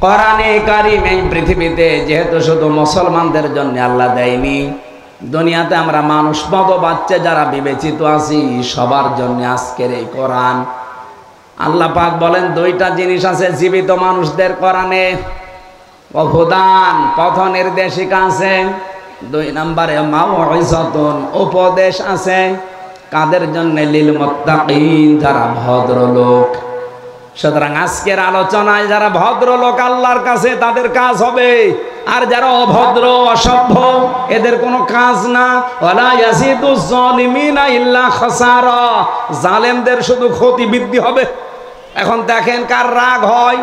কোরআনে কারীম এই পৃথিবীতে যেহেতু শুধু মুসলমানদের জন্য আল্লাহ দেয়নি, দুনিয়াতে আমরা মানুষ মতো বাচ্চা যারা বিবেচিত আছি সবার জন্য আজকের এই কোরআন। আল্লাহ পাক বলেন দুইটা জিনিস আছে জীবিত মানুষদের কোরআনে, হুদান পথ নির্দেশিকা আছে, 2 নম্বরে মাউইযাতুন উপদেশ আছে। কাদের জন্য? লিল মুত্তাকিন, যারা ভদ্রলোক। সুতরাং আজকের আলোচনায় যারা ভদ্রলোক আল্লাহর কাছে তাদের কাজ হবে, আর যারা অভদ্র অসভ্য এদের কোনো কাজ না। ওয়ালা ইয়াজিদুজ জালিমিনা ইল্লা খাসারা, জালেমদের শুধু ক্ষতি বৃদ্ধি হবে। এখন দেখেন কার রাগ হয়।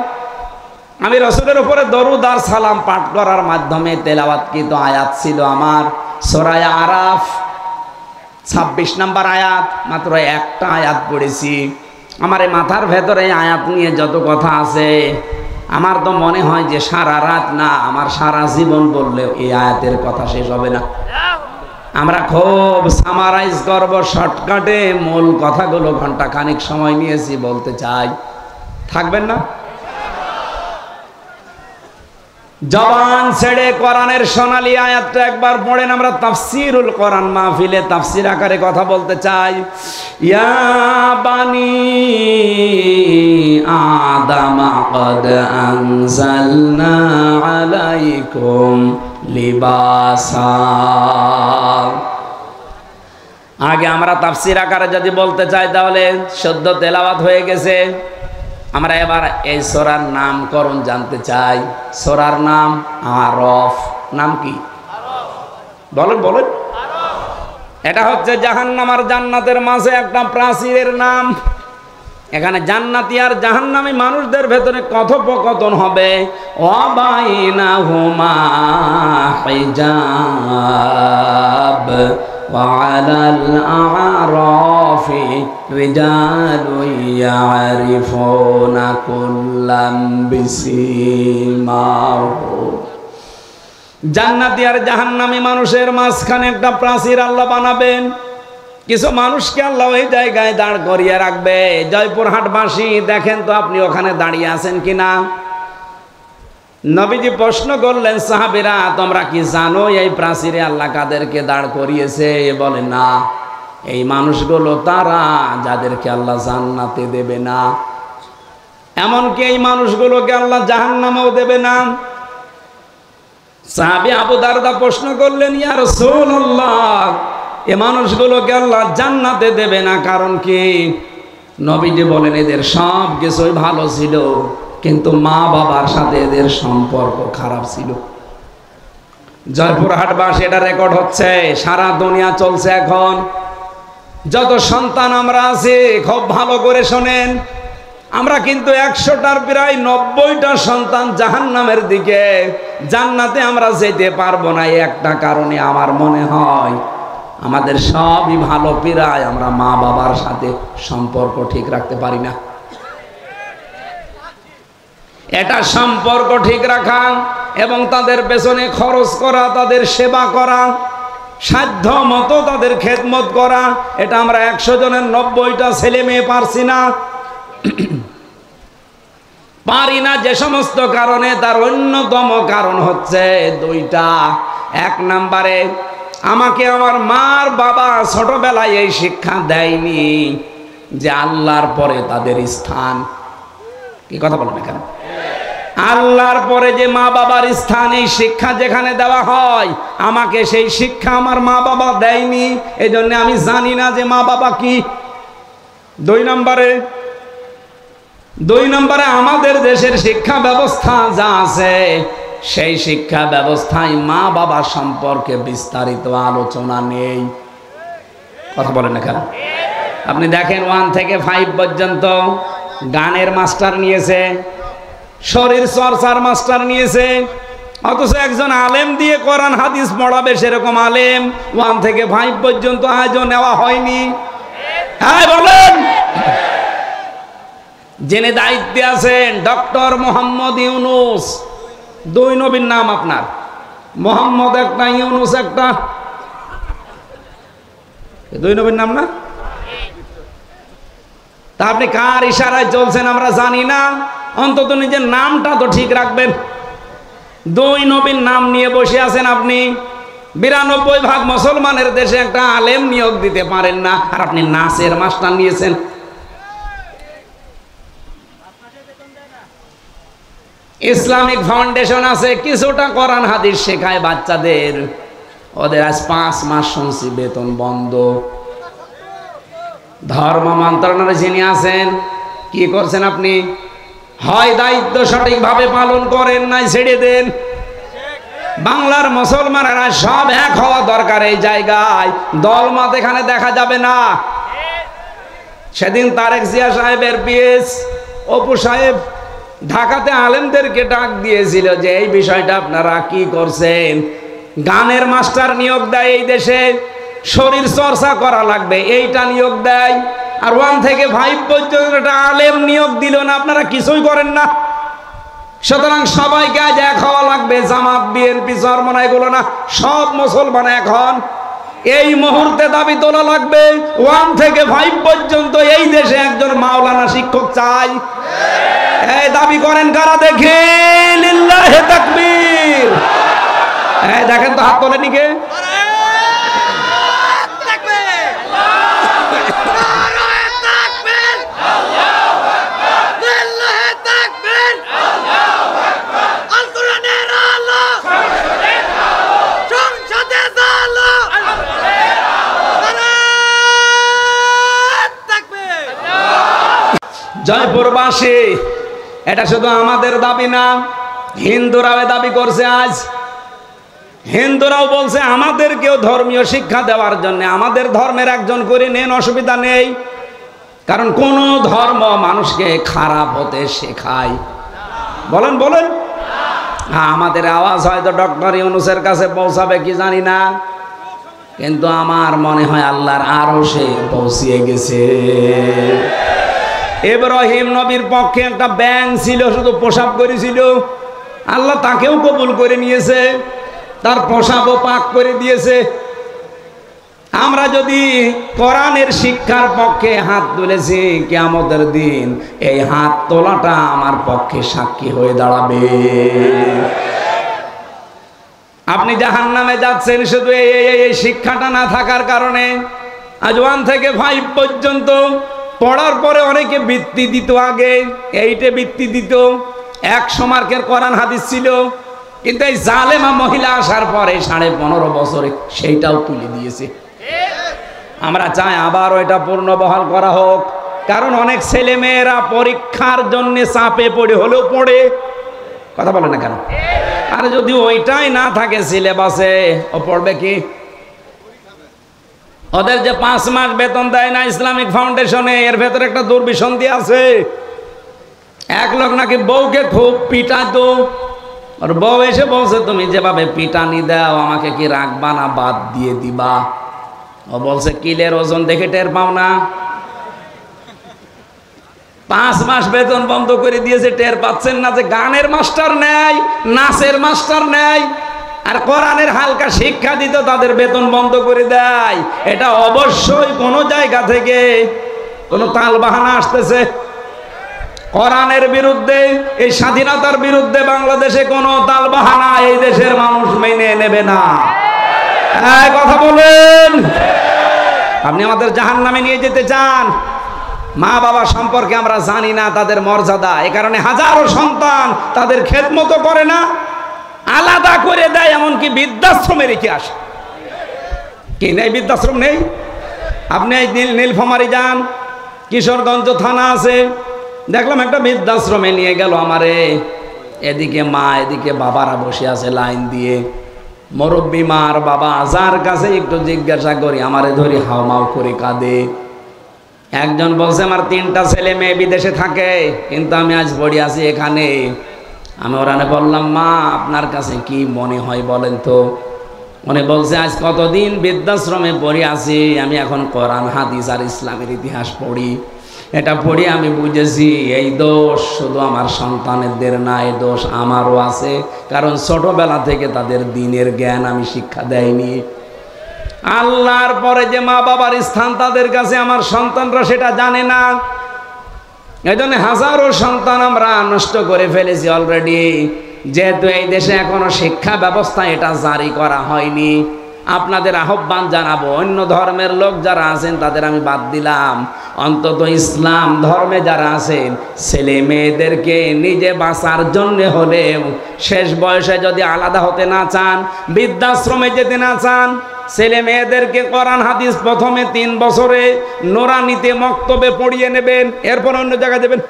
আমি রাসূলের উপরে দরুদ আর সালাম পাঠ করার মাধ্যমে তেলাওয়াতকৃত আয়াত ছিল আমার সূরা আরাফ 26 নম্বর আয়াত, মাত্র একটা আয়াত পড়েছি। আমার এই মাথার ভেতরে আয়াত নিয়ে যত কথা আছে, আমার তো মনে হয় যে সারা রাত না, আমার সারা জীবন বললেও এই আয়াতের কথা শেষ হবে না। আমরা খুব সামারাইজ করব শর্টকাটে, মূল কথাগুলো ঘন্টা খানিক সময় নিয়েছি বলতে চাই, থাকবেন না? জবান ছেড়ে কোরআনের সোনালী আয়াতটা একবার পড়েন। আমরা তাফসীরুল কোরআন মাহফিলে তাফসীর আকারে কথা বলতে চাই। ইয়া বানি আদম ক্বাদ আনজালনা আলাইকুম লিবাসা। আগে আমরা তাফসীর আকারে যদি বলতে চাই তাহলে শুদ্ধ তেলাওয়াত হয়ে গেছে। আমরা এবার এই সূরার নামকরণ জানতে চাই। সূরার নাম আরফ। নাম কি? বলেন বলেন। এটা হচ্ছে জাহান্নাম আর জান্নাতের মাঝে একটা প্রাচীরের নাম। এখানে জান্নাতি আর জাহান্নামী মানুষদের ভেতরে কথোপকথন হবে। ওয়াবাইনাহুমা হিজাব وعلى الأعراف رجال يعرفون كلا بسيماهم। জান্নাতি আর জাহান্নামী মানুষের মাঝখানে একটা প্রাচীর আল্লাহ বানাবেন। কিছু মানুষকে আল্লাহ ওই জায়গায় দাঁড় করিয়ে রাখবে। জয়পুরহাটবাসী দেখেন তো আপনি ওখানে দাঁড়িয়ে আছেন কিনা? নবীজি প্রশ্ন করলেন, সাহাবীরা তোমরা কি জানো এই প্রাচীরে আল্লাহ কাদেরকে দাঁড় করিয়েছে? বলে না, এই মানুষগুলো তারা যাদেরকে আল্লাহ জান্নাতে দেবে না, এমনকি এই মানুষগুলোকে আল্লাহ জাহান্নামেও দেবে না। সাহাবী আবু দারদা প্রশ্ন করলেন, ইয়া রাসূলুল্লাহ এই মানুষগুলোকে আল্লাহ জান্নাতে দেবে না কারণ কি? নবীজি বলেন এদের সব কিছুই ভালো ছিল, কিন্তু মা বাবার সাথে এদের সম্পর্ক খারাপ ছিল। জয়পুরহাটবাসী এটা রেকর্ড হচ্ছে, সারা দুনিয়া চলছে এখন। যত সন্তান আমরা আছি খুব ভালো করে শোনেন, আমরা কিন্তু 100টার প্রায় 90টা সন্তান জাহান্নামের দিকে। জান্নাতে আমরা যেতে পারবো না একটা কারণে আমার মনে হয়, আমাদের সবই ভালো প্রায় আমরা মা বাবার সাথে সম্পর্ক ঠিক রাখতে পারি না। এটা সম্পর্ক ঠিক রাখা এবং তাদের পেছনে খরচ করা, তাদের সেবা করা, সাধ্য মতো তাদের খেদমত করা, এটা আমরা 100 জনের 90টা ছেলে মেয়ে পারছি না। পারি না যে সমস্ত কারণে, তার অন্যতম কারণ হচ্ছে 2টা। 1 নম্বরে আমাকে আমার মার বাবা ছোটবেলায় এই শিক্ষা দেয়নি যে আল্লাহর পরে তাদের স্থান। কি কথা বলেন এখানে? আল্লাহর পরে যে মা বাবার স্থান, এই শিক্ষা যেখানে দেওয়া হয়, আমাকে সেই শিক্ষা আমার মা বাবা দেয়নি, এই জন্য আমি জানি না যে মা বাবা কি। 2 নম্বরে আমাদের দেশের শিক্ষা ব্যবস্থা যা আছে, সেই শিক্ষা ব্যবস্থায় মা বাবা সম্পর্কে বিস্তারিত আলোচনা নেই। কথা বলেন না কেন? আপনি দেখেন 1 থেকে 5 পর্যন্ত গানের মাস্টার নিয়েছে, শরীর চর্চার মাস্টার নিয়েছে, অথচ একজন আলেম দিয়ে কোরআন হাদিস পড়াবে সেরকম আলেম 1 থেকে 5 পর্যন্ত আজও নেওয়া হয়নি। হ্যাঁ বলেন। যিনি দায়িত্বে আছেন ডক্টর মোহাম্মদ ইউনুস, 2 নবীর নাম আপনার, মোহাম্মদ একটা, ইউনুস একটা, 2 নবীর নাম না? তা আপনি কার ইশারায় চলছেন আমরা জানি না, অন্তত নিজের নামটা তো ঠিক রাখবেন। 2 নবীর নাম নিয়ে বসে আছেন আপনি। ৯২% মুসলমানের দেশে একটা আলেম নিয়োগ দিতে পারেন না, আর আপনি নাচের মাস্টার নিয়েছেন। ইসলামিক ফাউন্ডেশন আছে, কিছুটা কোরআন হাদিস শেখায় বাচ্চাদের, ওদের আজ 5 মাস শুনছি বেতন বন্ধ। ধর্ম মন্ত্রণালয়ে যিনি আছেন, কি করছেন আপনি? হয় দায়িত্ব সঠিকভাবে পালন করেন, নাই ছেড়ে দেন। বাংলার মুসলমানেরা সব এক হওয়া দরকার এই জায়গায়, দলমত এখানে দেখা যাবে না। সেদিন তারেক জিয়া সাহেবের পিএস অপু সাহেব ঢাকাতে আলেমদেরকে ডাক দিয়েছিল যে এই বিষয়টা আপনারা কি করছেন। গানের মাস্টার নিয়োগ দেয় এই দেশে, শরীর চর্চা করা লাগবে এইটা নিয়োগ দেয়, আর 1 থেকে 5 পর্যন্ত একটা আলেম নিয়োগ দিল না, আপনারা কিছুই করেন না। সুতরাং সবাইকে আজ এক হওয়া লাগবে, জামাত বিএনপি চরমনা এগুলো না, সব মুসলমান এক হন। এই মুহূর্তে দাবি তোলা লাগবে 1 থেকে 5 পর্যন্ত এই দেশে একজন মাওলানা শিক্ষক চাই। এই দাবি করেন কারা দেখে? লিল্লাহে তাকবীর। এই দেখেন তো হাত তোলেনি কে? জয়পুরবাসী, এটা শুধু আমাদের দাবি না, হিন্দুরাও দাবি করছে। আজ হিন্দুরাও বলছে আমাদেরকেও ধর্মীয় শিক্ষা দেওয়ার জন্য আমাদের ধর্মের একজন করে নেন, অসুবিধা নেই। কারণ কোন ধর্ম মানুষকে খারাপ হতে শেখায়? বলেন বলেন। হ্যাঁ, আমাদের আওয়াজ হয়তো ডক্টর ইউনূসের কাছে পৌঁছাবে কি জানি না, কিন্তু আমার মনে হয় আল্লাহর আরশে পৌঁছিয়ে গেছে। ইব্রাহিম নবীর পক্ষে একটা ব্যাঙ ছিল, শুধু প্রসাব করেছিল, আল্লাহ তাকেও কবুল করে নিয়েছে, তার প্রসাবও পাক করে দিয়েছে। আমরা যদি কোরআনের শিক্ষার পক্ষে হাত তুলেছি, কিয়ামতের দিন এই হাত তোলাটা আমার পক্ষে সাক্ষী হয়ে দাঁড়াবে। আপনি জাহান্নামে যাচ্ছেন শুধু এই শিক্ষাটা না থাকার কারণে। আজ 1 থেকে 5 পর্যন্ত পড়ার পরে অনেকে বৃত্তি দিত, আগে 8-এ বৃত্তি দিত, 100 মার্কের কোরআন হাদিস ছিল, কিন্তু এই জালেমা মহিলা আসার পরে 15.5 বছরে সেইটাও তুলে দিয়েছে। আমরা চাই আবারও এটা পূর্ণবহাল করা হোক, কারণ অনেক ছেলে মেয়েরা পরীক্ষার জন্য চাপে পড়ে হলেও পড়ে। কথা বলে না কেন? আর যদি ওইটাই না থাকে সিলেবাসে, ও পড়বে কি? ওদের যে 5 মাস বেতন দেয় না ইসলামিক ফাউন্ডেশনে, এর ভেতরে একটা দুর্বিসন্ধি আছে। এক লোক নাকি বউকে খুব পিটাতো, আর বউ এসে বলছে তুমি যেভাবে পিটানি দাও আমাকে কি রাখবা না বাদ দিয়ে দিবা? ও বলছে কিলের ওজন দেখে টের পাও না? 5 মাস বেতন বন্ধ করে দিয়েছে, টের পাচ্ছেন না যে গানের মাস্টার নেয়, নাচের মাস্টার নেয়, আর কোরআনের হালকা শিক্ষা দিত তাদের বেতন বন্ধ করে দেয়। এটা অবশ্যই কোনো জায়গা থেকে কোনো তালবাহানা আসতেছে। কোরআনের বিরুদ্ধে, এই স্বাধীনতার বিরুদ্ধে বাংলাদেশে কোনো তালবাহানা এই দেশের মানুষ মেনে নেবে না। কথা বলেন। আপনি আমাদের জাহান্নামে নিয়ে যেতে চান? মা বাবা সম্পর্কে আমরা জানি না তাদের মর্যাদা, এ কারণে হাজারো সন্তান তাদের খেদমত করে না, আলাদা করে দেয়, এমনকি বৃদ্ধাশ্রমে রেখে আসে। কি নেই? বৃদ্ধাশ্রম নেই? আপনি এই নীলফামারী যান, কিশোরগঞ্জ থানা আছে, দেখলাম একটা বৃদ্ধাশ্রমে নিয়ে গেল আমারে। এদিকে মা, এদিকে বাবারা বসে আছে লাইন দিয়ে, মুরব্বী মা আর বাবা, যার কাছে একটু জিজ্ঞাসা করি আমারে ধরি হাওমাও করে কাঁদে। একজন বলছে আমার 3টা ছেলে মেয়ে বিদেশে থাকে, কিন্তু আমি আজ পড়ে আছি এখানে। আমি ওরানে বললাম মা আপনার কাছে কি মনে হয় বলেন তো? উনি বলছে আজ কতদিন বৃদ্ধাশ্রমে পড়ে আছি, আমি এখন কোরআন হাদিস আর ইসলামের ইতিহাস পড়ি। এটা পড়ি আমি বুঝেছি এই দোষ শুধু আমার সন্তানদের না, এই দোষ আমারও আছে, কারণ ছোটবেলা থেকে তাদের দ্বীনের জ্ঞান আমি শিক্ষা দেয়নি। আল্লাহর পরে যে মা বাবার স্থান তাদের কাছে আমার সন্তানরা সেটা জানে না। এই জন্য হাজারো সন্তান আমরা নষ্ট করে ফেলেছি অলরেডি, যেহেতু এই দেশে এখনো শিক্ষা ব্যবস্থা এটা জারি করা হয়নি। আপনাদের আহ্বান জানাবো, অন্য ধর্মের লোক যারা আছেন তাদের আমি বাদ দিলাম, অন্তত ইসলাম ধর্মে যারা আছেন ছেলে মেয়েদেরকে নিজে বাঁচার জন্য হলেও শেষ বয়সে যদি আলাদা হতে না চান, বৃদ্ধাশ্রমে যেতে না চান, ছেলে মেয়েদেরকে কোরআন হাদিস প্রথমে 3 বছরে নোরানিতে মক্তবে পড়িয়ে নেবেন, এরপর অন্য জায়গায় দেবেন।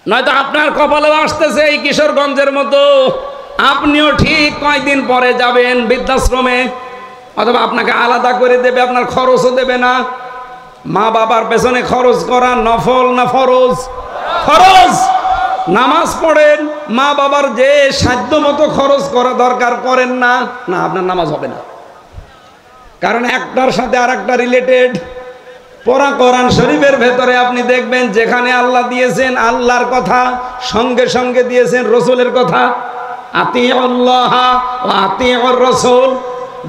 নয়তো আপনার কপালে আসতেছে এই কিশোরগঞ্জের মতো, আপনিও ঠিক কয়েকদিন পরে যাবেন বৃদ্ধাশ্রমে, অথবা আপনাকে আলাদা করে দেবে, আপনার খরচও দেবে না। মা বাবার পেছনে খরচ করা নফল না ফরজ? ফরজ। নামাজ পড়েন, মা বাবার যে সাধ্য মতো খরচ করা দরকার করেন না, না আপনার নামাজ হবে না। কারণ একটার সাথে আর একটা রিলেটেড। পড়া কোরআন শরীফের ভেতরে আপনি দেখবেন যেখানে আল্লাহ দিয়েছেন আল্লাহর কথা, সঙ্গে সঙ্গে দিয়েছেন রসুলের কথা, আতিউল্লাহ ওয়া আতিউর রাসূল।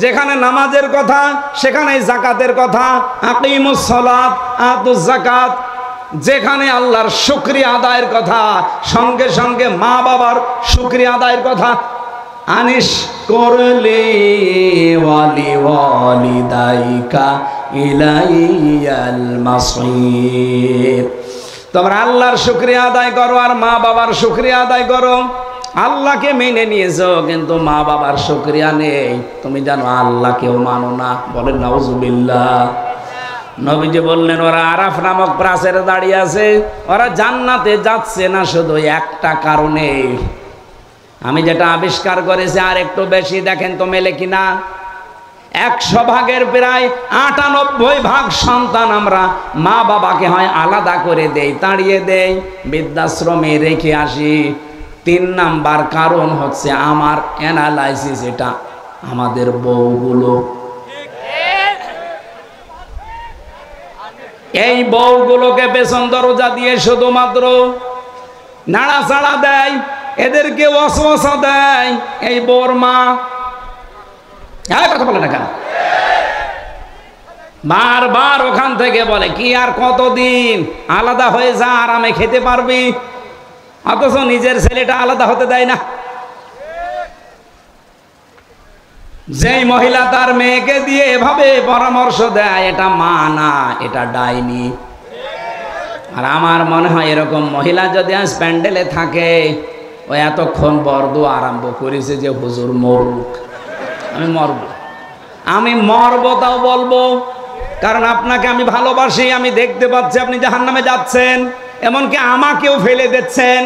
যেখানে নামাজের কথা সেখানে যাকাতের কথা, আকিমুস সালাত আতুজ যাকাত। যেখানে আল্লাহর শুকরিয়া আদায়ের কথা সঙ্গে সঙ্গে মা বাবার শুকরিয়া আদায়ের কথা। আনিশ করলে ওয়ালি ওয়ালিদাইকা ইলাইয়াল মাসির। তোমরা আল্লাহর শুকরিয়া আদায় করো আর মা বাবার শুকরিয়া আদায় করো। আল্লাহকে মেনে নিয়েছো কিন্তু মা বাবার শুকরিয়া নেই, তুমি জানো আল্লাহকেও মানো না। বলেন নাউজুবিল্লাহ। নবীজি বললেন ওরা আরাফ নামক প্রাচীরে দাঁড়িয়ে আছে, ওরা জান্নাতে যাচ্ছে না শুধু একটা কারণে, আমি যেটা আবিষ্কার করেছি আর একটু বেশি দেখেন তো মেলে কিনা। 100 ভাগের প্রায় 98 ভাগ সন্তান আমরা মা বাবাকে হয় আলাদা করে দেই, তাড়িয়ে দেই, বৃদ্ধাশ্রমে রেখে আসি। 3 নাম্বার কারণ হচ্ছে আমার অ্যানালাইসিস, এটা আমাদের বউগুলো। এই বউগুলোকে পেছন দরজা দিয়ে শুধুমাত্র নাড়াচাড়া দেয়, এদেরকে ওয়াসওয়াসা দেয় এই বউর মা। কথা বলে না কেন? বারবার ওখান থেকে বলে কি আর কতদিন আলাদা হয়ে যা, আরামে খেতে পারবি, অথচ নিজের ছেলেটা আলাদা হতে দেয় না। যেই মহিলা তার মেয়েকে দিয়ে এভাবে পরামর্শ দেয়, এটা মা না, এটা ডাইনি। আর আমার মনে হয় এরকম মহিলা যদি আজ প্যান্ডেলে থাকে, ও এতক্ষণ বরদু আরম্ভ করেছে যে হুজুর মরুক, আমি মরব তাও বলবো, কারণ আপনাকে আমি ভালোবাসি, আমি দেখতে পাচ্ছি আপনি জাহান্নামে যাচ্ছেন, এমনকি আমাকেও ফেলে দিচ্ছেন।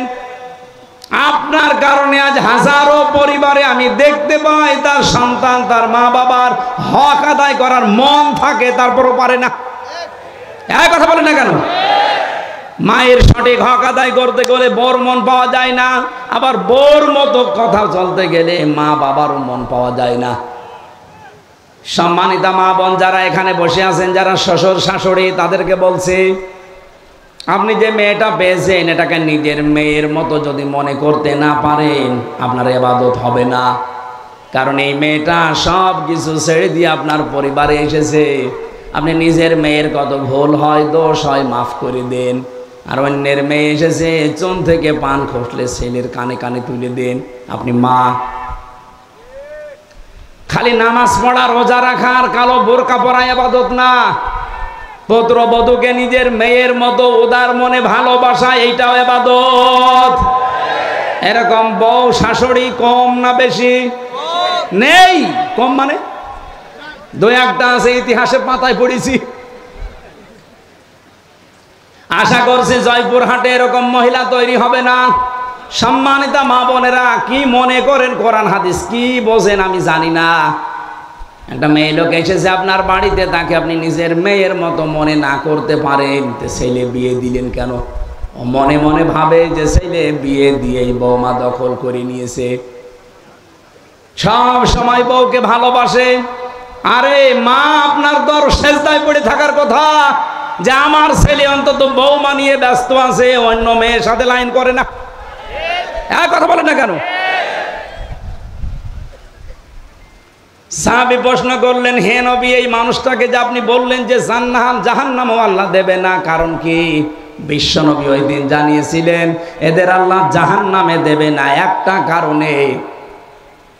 আপনার কারণে আজ হাজারো পরিবারে আমি দেখতে পাই তার সন্তান তার মা বাবার হক আদায় করার মন থাকে, তারপরও পারে না। এই কথা বলে না কেন? মায়ের সঠিক হক আদায় করতে গেলে বোর মন পাওয়া যায় না, আবার বোর মতো কথা চলতে গেলে মা বাবারও মন পাওয়া যায় না। সম্মানিতা মা বোন যারা এখানে বসে আছেন, যারা শ্বশুর শাশুড়ি, তাদেরকে বলছি, আপনি যে মেয়েটা পেয়েছেন এটাকে নিজের মেয়ের মতো যদি মনে করতে না পারেন, আপনার ইবাদত হবে না। কারণ এই মেয়েটা সব কিছু ছেড়ে দিয়ে আপনার পরিবারে এসেছে। আপনি নিজের মেয়ের কত ভুল হয়, দোষ হয়, মাফ করে দেন। আর অন্যের মেয়ে এসেছে, চুন থেকে পান খসলে ছেলের কানে কানে তুলে দেন। আপনি মা। খালি নামাজ পড়া, রোজা রাখা আর কালো বোরকা পরা ইবাদত না। পুত্রবধূকে নিজের মেয়ের মতো উদার মনে ভালোবাসা, এইটাও ইবাদত। এরকম বউ শাশুড়ি কম না বেশি? নেই। কম মানে 2-1টা আছে, ইতিহাসের পাতায় পড়েছি। আশা করছি জয়পুরহাটে এরকম মহিলা তৈরি হবে না। সম্মানিতা মা বোনেরা, কি মনে করেন কোরআন হাদিস কি বোঝেন আমি জানি না। একটা মেয়ে লোক এসেছে আপনার বাড়িতে, তাকে আপনি নিজের মেয়ের মতো মনে না করতে পারেন, ছেলে বিয়ে দিলেন কেন? ও মনে মনে ভাবে যে ছেলে বিয়ে দিয়েই বৌমা দখল করে নিয়েছে। সব সময় বউকে ভালোবাসে। আরে মা, আপনার দর সেজদায় পড়ে থাকার কথা যে আমার ছেলে অন্তত বৌমা নিয়ে ব্যস্ত আছে, অন্য মেয়ের সাথে লাইন করে না। কথা বলে না কেন? সাহাবী প্রশ্ন করলেন, হে নবী, এই মানুষটাকে যে আপনি বললেন যে জাহান্নামও আল্লাহ দেবে না, কারণ কি? বিশ্বনবী ওই দিন জানিয়েছিলেন এদের আল্লাহ জাহান্নামে দেবে না একটা কারণে,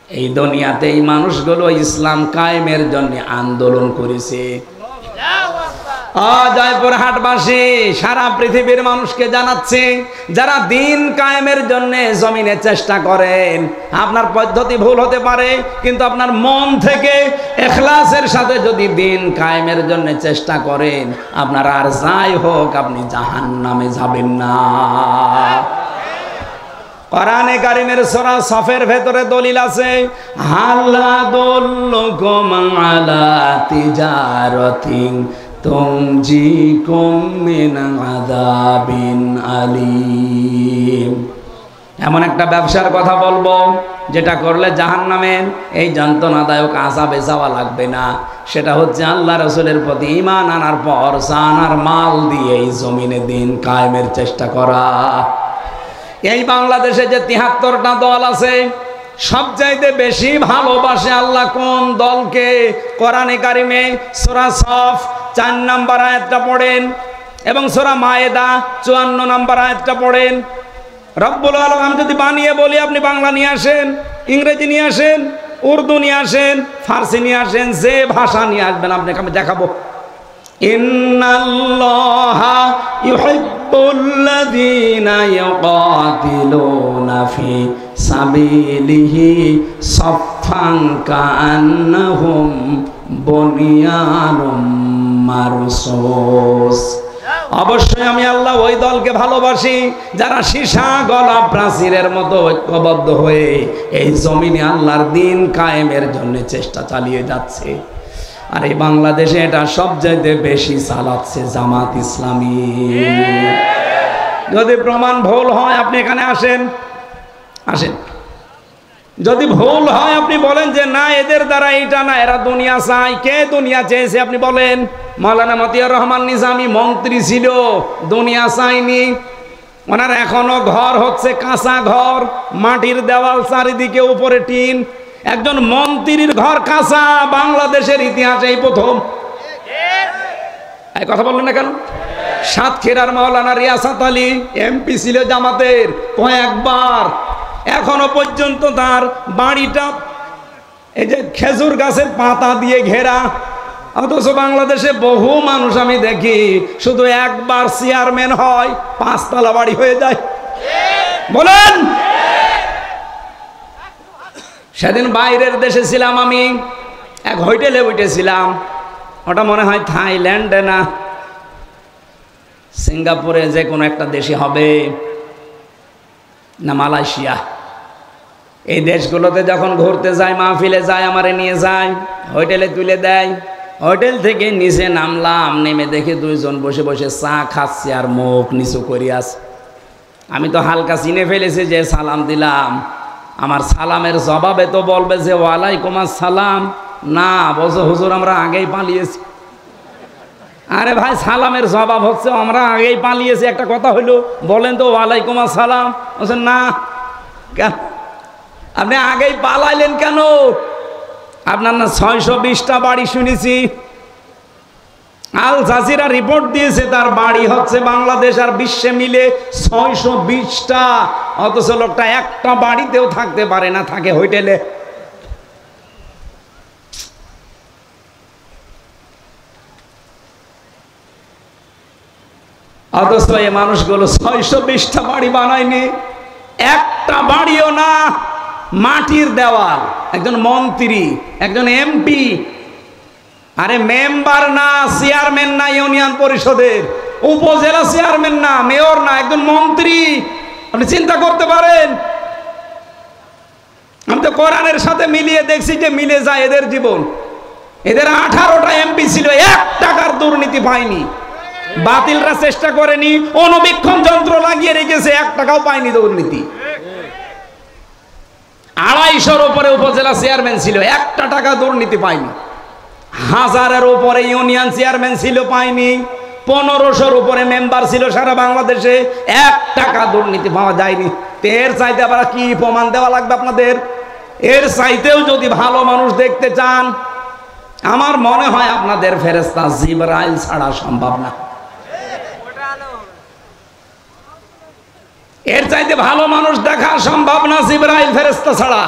এই দুনিয়াতে এই মানুষগুলো ইসলাম কায়েমের জন্য আন্দোলন করেছে। জয়পুরহাটবাসী সারা পৃথিবীর মানুষকে জানাচ্ছে, যারা দিন কায়েমের জন্য জমিনে চেষ্টা করেন, আপনার পদ্ধতি ভুল হতে পারে, কিন্তু আপনার মন থেকে ইখলাসের সাথে যদি দিন কায়েমের জন্য চেষ্টা করেন, আপনার আর যাই হোক আপনি জাহান্নামে যাবেন না। কোরআনে কারীমের সূরা সফের ভেতরে দলিল আছে, হাল্লা দুল্লুকুম আলা তিজারাতিন তুনজিকুম মিন আযাবিন আলীম। এমন একটা ব্যবসার কথা বলবো যেটা করলে জাহান্নামের এই যন্ত্রণাদায়ক আযাবে যাওয়া লাগবে না। সেটা হচ্ছে আল্লাহ রাসূলের প্রতি ঈমান আনার পর জান আর মাল দিয়ে এই জমিনে দিন কায়েমের চেষ্টা করা। এই বাংলাদেশে যে ৭৩টা দল আছে, সবচাইতে বেশি ভালোবাসে আল্লাহ কোন দলকে? কোরআনে কারিমে সূরা সফ ৪ নম্বর আয়াতটা পড়েন এবং সূরা মায়েদা ৫৪ নম্বর আয়াতটা পড়েন। রব্বুল আলামিন, আমি যদি বানিয়ে বলি আপনি বাংলা নিয়ে আসেন, ইংরেজি নিয়ে আসেন, উর্দু নিয়ে আসেন, ফার্সি নিয়ে আসেন, যে ভাষা নিয়ে আসবেন আপনাকে আমি দেখাবো। ইন্নাল্লাহা ইউহিব্বুল্লাযীনা ইউকাতিলুনা ফি সাবিলিহি সাফফান কাআন্নাহুম বুনিয়ানুম মারসুস। অবশ্যই আমি আল্লাহ ওই দলকে ভালোবাসি যারা সীসা গলা প্রাচীরের মতো ঐক্যবদ্ধ হয়ে এই জমিনে আল্লাহর দিন কায়েমের জন্য চেষ্টা চালিয়ে যাচ্ছে। আর এই বাংলাদেশে এটা সবচাইতে বেশি চালাচ্ছে জামাত ইসলামী। যদি প্রমাণ ভুল হয় আপনি এখানে আসেন, যদি ভুল হয় আপনি বলেন যে না এদের দ্বারা এটা না, এরা দুনিয়া চায়। কে দুনিয়া চেয়েছে আপনি বলেন? মাওলানা মতিয়ার রহমান নিজামী মন্ত্রী ছিল, দুনিয়া চায়নি। ওনার এখনো ঘর হচ্ছে কাঁচা ঘর, মাটির দেওয়াল, চারিদিকে উপরে টিন। একজন মন্ত্রীর ঘর কাঁচা বাংলাদেশের ইতিহাসে এই প্রথম। এই কথা বললেন না কেন? সাতক্ষীরার মাওলানা রিয়াসাত আলী এমপি ছিল জামাতের কয়েকবার, এখনো পর্যন্ত তার বাড়িটা এই যে খেজুর গাছের পাতা দিয়ে ঘেরা। অথচ বাংলাদেশে বহু মানুষ আমি দেখি শুধু একবার চেয়ারম্যান হয় ৫ তলা বাড়ি হয়ে যায়। বলেন, সেদিন বাইরের দেশে ছিলাম আমি, এক হোটেলে উঠেছিলাম, ওটা মনে হয় থাইল্যান্ডে না সিঙ্গাপুরে, যে কোনো একটা দেশে হবে, না মালয়েশিয়া। এই দেশগুলোতে যখন ঘুরতে যায়, মাহফিলে যায়, আমারে নিয়ে যায়, হোটেলে তুলে দেয়। হোটেল থেকে নিচে নামলাম, নেমে দেখে দুইজন বসে বসে চা খাচ্ছে আর মুখ নিচু করে আছে। আমি তো হালকা চিনে ফেলেছি, যে সালাম দিলাম, আমার সালামের জবাবে তো বলবে যে ওয়ালাইকুম আসসালাম, না বলছে হুজুর আমরা আগেই পালিয়েছি। আরে ভাই, সালামের জবাব হচ্ছে আমরা আগেই পালিয়েছি, একটা কথা হইলো, বলেন তো ওয়ালাইকুম আসসালাম। বলছেন না, কেন আপনি আগেই পালাইলেন কেন? আপনার না ৬২০টা বাড়ি শুনেছি, আল জাজিরা রিপোর্ট দিয়েছে তার বাড়ি হচ্ছে বাংলাদেশ আর বিশ্বে মিলে ৬২০টা, অথচ লোকটা একটা বাড়িতেও থাকতে পারে না, থাকে হোটেলে। অথচ এই মানুষগুলো ৬২০টা বাড়ি বানায়নি, একটা বাড়িও না, মাটির দেওয়াল। একজন মন্ত্রী, একজন এমপি, আরে মেম্বার না, চেয়ারম্যান না ইউনিয়ন পরিষদের, উপজেলা চেয়ারম্যান না, মেয়র না, একজন মন্ত্রী। আপনি চিন্তা করতে পারেন? আমি তো কোরআনের সাথে মিলিয়ে দেখছি যে মিলে যায় এদের জীবন। এদের 18টা এমপি ছিল, 1 টাকার দুর্নীতি পায়নি। বাতিলরা চেষ্টা করেনি, অনুবীক্ষণ যন্ত্র লাগিয়ে রেখেছে, 1 টাকাও পায়নি দুর্নীতি। ২৫০-এর উপরে উপজেলা চেয়ারম্যান ছিল, 1টা টাকা দুর্নীতি পায়নি। 1000-এর উপরে ইউনিয়ন চেয়ারম্যান ছিল, পায়নি। 1500-এর উপরে মেম্বার ছিল সারা বাংলাদেশে, 1 টাকা দুর্নীতি পাওয়া যায়নি। এর চাইতে আবার কি প্রমাণ দেওয়া লাগবে আপনাদের? এর চাইতেও যদি ভালো মানুষ দেখতে চান, আমার মনে হয় আপনাদের ফেরেশতা জিবরাইল ছাড়া সম্ভব না। এর চাইতে ভালো মানুষ দেখা সম্ভব না জিবরাইল ফেরেশতা ছাড়া।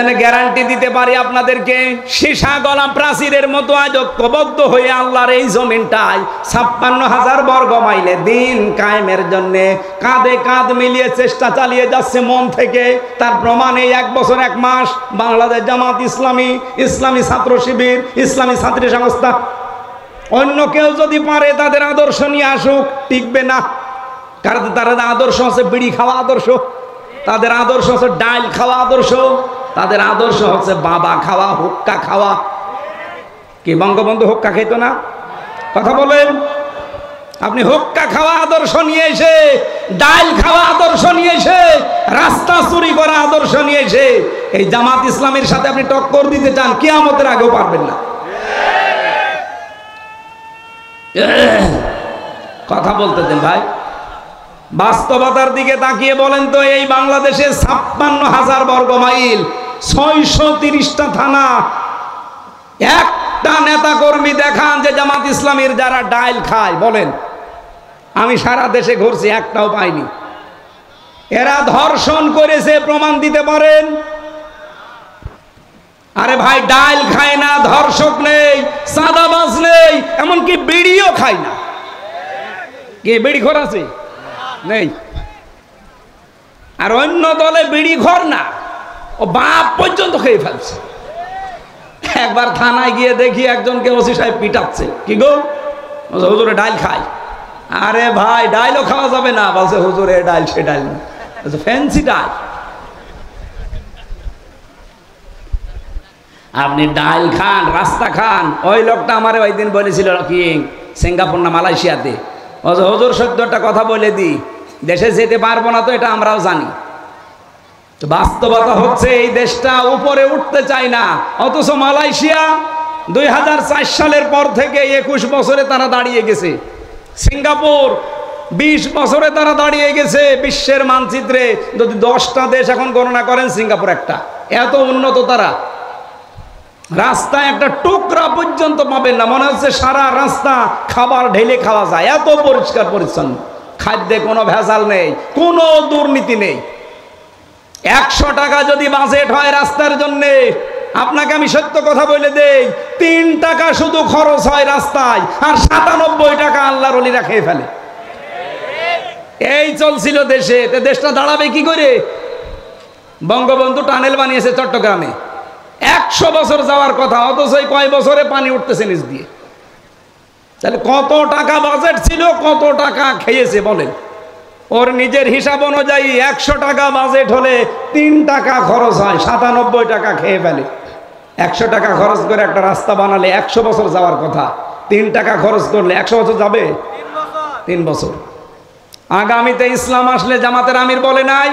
এজন্য গ্যারান্টি দিতে পারি আপনাদেরকে, সীসা গলা প্রাচীরের মতো আজ ঐক্যবদ্ধ হয়ে আল্লাহর এই জমিনটায় 56,000 বর্গ মাইলে দিন কায়েমের জন্য কাঁধে কাঁধ মিলিয়ে চেষ্টা চালিয়ে যাচ্ছে মন থেকে। তার প্রমাণ এই 1 বছর 1 মাস বাংলাদেশ জামাত ইসলামী, ইসলামী ছাত্র শিবির, ইসলামী ছাত্রী সংস্থা। অন্য কেউ যদি পারে তাদের আদর্শ নিয়ে আসুক, টিকবে না। কারণ তাদের আদর্শ হচ্ছে বিড়ি খাওয়া আদর্শ, তাদের আদর্শ হচ্ছে ডাল খাওয়া আদর্শ, তাদের আদর্শ হচ্ছে বাবা খাওয়া, হুক্কা খাওয়া। কি বঙ্গবন্ধু হুক্কা খেত না? কথা বলেন। আপনি হুক্কা খাওয়া আদর্শ নিয়ে এসে, ডাল খাওয়া আদর্শ নিয়ে এসে, রাস্তা চুরি করা আদর্শ নিয়ে এসে এই জামাত ইসলামের সাথে আপনি টক্কর দিতে চান, কিয়ামতের আগেও পারবেন না। কথা বলতে দেন ভাই। বাস্তবতার দিকে তাকিয়ে বলেন তো, এই বাংলাদেশে 56,000 বর্গ মাইল, 630টা থানা, একটা নেতা কর্মী দেখান যে জামাত ইসলামীর যারা ডাইল খায়, বলেন। আমি সারা দেশে ঘুরছি, একটাও পাইনি। এরা ধর্ষণ করেছে, প্রমাণ দিতে পারেন? আরে ভাই, ডাইল খায় না, ধর্ষক নেই, চাঁদাবাজ নেই, এমনকি বিড়িও খায় না। কে বিড়ি খোর আছে? নেই। আর অন্য দলে বিড়ি ঘর না, ও বাপ পর্যন্ত খেয়ে ফেলছে। একবার থানায় গিয়ে দেখি একজনকে ওসি সাহেব পিটাচ্ছে। কি গো? হুজুরে ডাইল খায়। আরে ভাই, ডাইলও খাওয়া যাবে না। বলছে হুজুরে ডাইল, সে ডাইল না, ফ্যান্সি ডাইল। আপনি ডাইল খান, রাস্তা খান। ওই লোকটা আমারে ওই দিন বলেছিল কি সিঙ্গাপুর না মালয়েশিয়াতে, হুজুর সত্যটা কথা বলে দি, দেশে যেতে পারবো না তো এটা আমরাও জানি। তো বাস্তবতা হচ্ছে এই দেশটা উপরে উঠতে চায় না, অথচ মালয়েশিয়া 2004 সালের পর থেকে 21 বছরে তারা দাঁড়িয়ে গেছে। সিঙ্গাপুর 20 বছরে তারা দাঁড়িয়ে গেছে বিশ্বের মানচিত্রে। যদি 10টা দেশ এখন গণনা করেন, সিঙ্গাপুর একটা। এত উন্নত তারা। রাস্তায় একটা টুকরা পর্যন্ত পাবেন না, মনে হচ্ছে সারা রাস্তা খাবার ঢেলে খাওয়া যায়, এত পরিষ্কার পরিচ্ছন্ন। খাদ্যে কোনো ভেজাল নেই, কোনো দুর্নীতি নেই। 100 টাকা যদি বাজেট হয় রাস্তার জন্য, আপনাকে আমি সত্য কথা বলে দেই, 3 টাকা শুধু খরচ হয় রাস্তায়, আর 97 টাকা আল্লাহর ওলিরা খেয়ে ফেলে। এই চলছিল দেশে। দেশটা দাঁড়াবে কি করে? বঙ্গবন্ধু টানেল বানিয়েছে চট্টগ্রামে, 100 বছর যাওয়ার কথা, অথচ কয় বছরে পানি উঠতেছে নিচ দিয়ে। তাহলে কত টাকা বাজেট ছিল, কত টাকা খেয়েছে বলেন? ওর নিজের হিসাব অনুযায়ী 100 টাকা বাজেট হলে 3 টাকা খরচ হয়, 97 টাকা খেয়ে ফেলে। 100 টাকা খরচ করে একটা রাস্তা বানালে 100 বছর যাওয়ার কথা, 3 টাকা খরচ করলে 100 বছর যাবে? 3 বছর। আগামীতে ইসলাম আসলে জামাতের আমির বলে নাই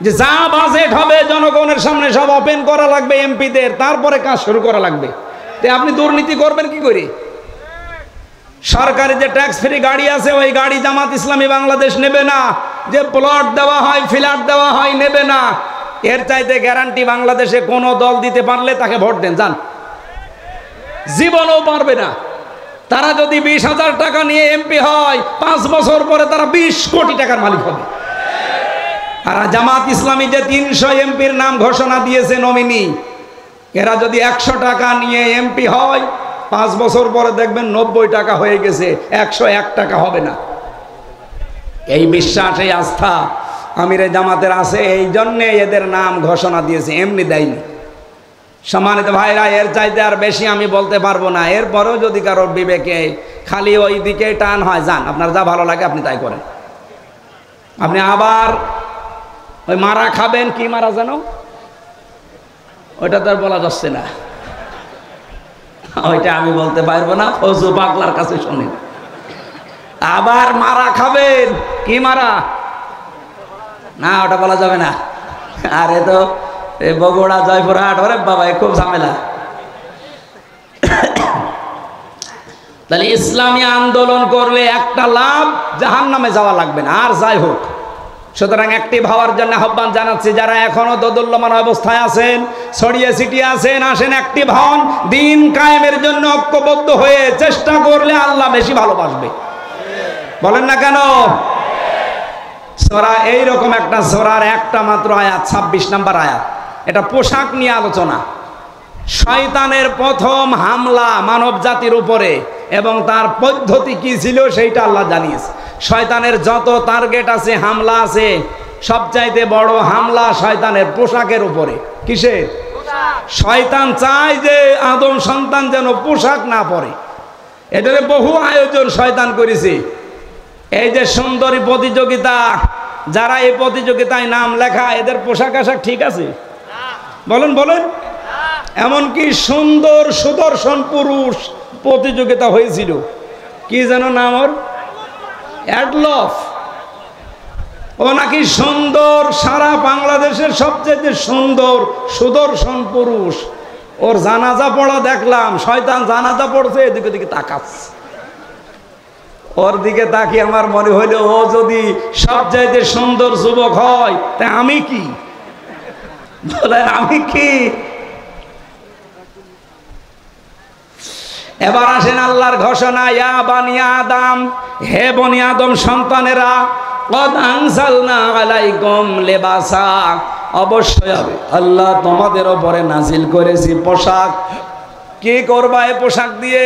যে যা বাজেট হবে জনগণের সামনে সব ওপেন করা লাগবে এমপিদের, তারপরে কাজ শুরু করা লাগবে। তো আপনি দুর্নীতি করবেন কি করে? সরকারি যে ট্যাক্স ফ্রি গাড়ি আছে, ওই গাড়ি জামাত ইসলামী বাংলাদেশ নেবে না। যে প্লট দেওয়া হয়, ফ্ল্যাট দেওয়া হয়, নেবে না। এর চাইতে গ্যারান্টি বাংলাদেশে কোনো দল দিতে পারলে তাকে ভোট দেন, যান। জীবনও পারবে না। তারা যদি 20,000 টাকা নিয়ে এমপি হয়, 5 বছর পরে তারা 20 কোটি টাকার মালিক হবে। আর জামাত ইসলামী যে 300 এমপির নাম ঘোষণা দিয়েছে নমিনি, এরা যদি 100 টাকা নিয়ে এমপি হয়, 5 বছর পরে দেখবেন 90 টাকা হয়ে গেছে, 101 টাকা হবে না। এই বিশ্বাস, এই আস্থা আমিরে জামাতের আছে, এই জন্যে এদের নাম ঘোষণা দিয়েছে, এমনি দেয়নি। সম্মানিত ভাইরা, এর চাইতে আর বেশি আমি বলতে পারবো না। এরপরেও যদি কারোর বিবেকে খালি ওই দিকে টান হয়, যান, আপনার যা ভালো লাগে আপনি তাই করেন। আপনি আবার ওই মারা খাবেন, কি মারা জানো? ওইটা তো আর বলা যাচ্ছে না, ওইটা আমি বলতে পারবো না, ফজু পাগলার কাছে শুনেন। আবার মারা খাবেন, কি মারা? না, ওটা বলা যাবে না। আরে তো বগুড়া, জয়পুরহাট, ওরে বাবা, খুব ঝামেলা। তাহলে ইসলামী আন্দোলন করলে একটা লাভ, জাহান্নামে যাওয়া লাগবে না। আর যাই হোক, সুতরাং অ্যাক্টিভ হওয়ার জন্য আহ্বান জানাচ্ছি। যারা এখনো দোদুল্যমান অবস্থায় আছেন, ছড়িয়ে ছিটিয়ে আছেন, আসেন অ্যাক্টিভ হন। দিন কায়েমের জন্য ঐক্যবদ্ধ হয়ে চেষ্টা করলে আল্লাহ বেশি ভালোবাসবে। বলেন না কেন? সূরা, এইরকম একটা সূরার একটা মাত্র আয়াত, 26 নম্বর আয়াত। এটা পোশাক নিয়ে আলোচনা। শয়তানের প্রথম হামলা মানব জাতির উপরে এবং তার পদ্ধতি কি ছিল সেইটা আল্লাহ জানিয়েছে। শয়তানের যত টার্গেট আছে, হামলা আছে, সবচাইতে বড় হামলা শয়তানের পোশাকের উপরে। কিসের? শয়তান চায় যে আদম সন্তান যেন পোশাক না পরে। এদের বহু আয়োজন শয়তান করেছে। এই যে সুন্দরী প্রতিযোগিতা, যারা এই প্রতিযোগিতায় নাম লেখা, এদের পোশাক আশাক ঠিক আছে? বলেন বলেন। এমনকি সুন্দর সুদর্শন পুরুষ প্রতিযোগিতা হয়েছিল, কি যেন নাম ওর, অ্যাডলফ। ও নাকি সুন্দর, সারা বাংলাদেশের সবচেয়ে সুন্দর সুদর্শন পুরুষ। ওর জানাজা পড়া দেখলাম, শয়তান জানাজা পড়ছে, এদিকে দিকে তাকাচ্ছে। ওর দিকে তাকিয়ে আমার মনে হইল, ও যদি সবচাইতে সুন্দর যুবক হয় তা আমি কি? বলে আমি কি? এবার আসেন আল্লাহর ঘোষণা, ইয়া বানি আদম, হে বনি আদম সন্তানেরা, কদ আনজালনা আলাইকুম লিবাসা, অবশ্যই হবে আল্লাহ তোমাদের উপরে নাজিল করেছি পোশাক। কি করবা এই পোশাক দিয়ে?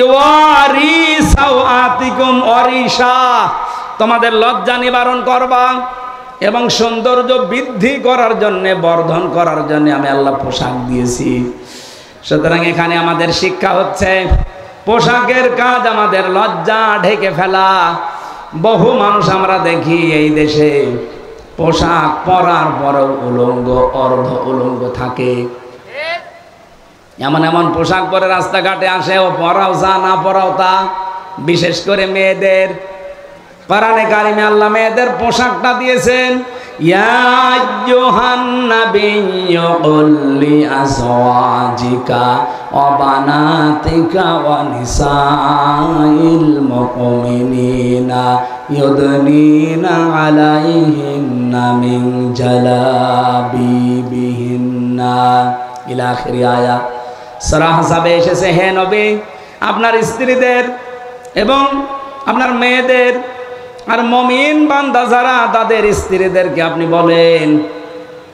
ইওয়ারি সাওআতিকুম ওয়ারিশা, তোমাদের লজ্জা নিবারণ করবা এবং সৌন্দর্য বৃদ্ধি করার জন্য, বর্ধন করার জন্য আমি আল্লাহ পোশাক দিয়েছি। সুতরাং এখানে আমাদের শিক্ষা হচ্ছে, পোশাকের কাজ আমাদের লজ্জা ঢেকে ফেলা। বহু মানুষ আমরা দেখি এই দেশে পোশাক পরার পরেও উলঙ্গ, অর্ধ উলঙ্গ থাকে। এমন এমন পোশাক পরে রাস্তাঘাটে আসে, ও পরাও যা, না পরাও তা। বিশেষ করে মেয়েদের, কোরআনে কারিমে আল্লাহ মেয়েদের পোশাকটা দিয়েছেন, ইয়া আইয়ুহান নাবিয়্যু কুল লিআজওয়াজিকা ওয়া বানাতিকা ওয়া নিসাইল মুমিনিনা ইউদনিনা আলাইহিন্না মিন জালাবিবিহিন্না ইলা আখির আয়াত। সূরা আহজাবে এসেছে, হে নবী, আপনার স্ত্রীদের এবং আপনার মেয়েদের আর মুমিন বান্দা যারা, তাদের স্ত্রীদেরকে আপনি বলেন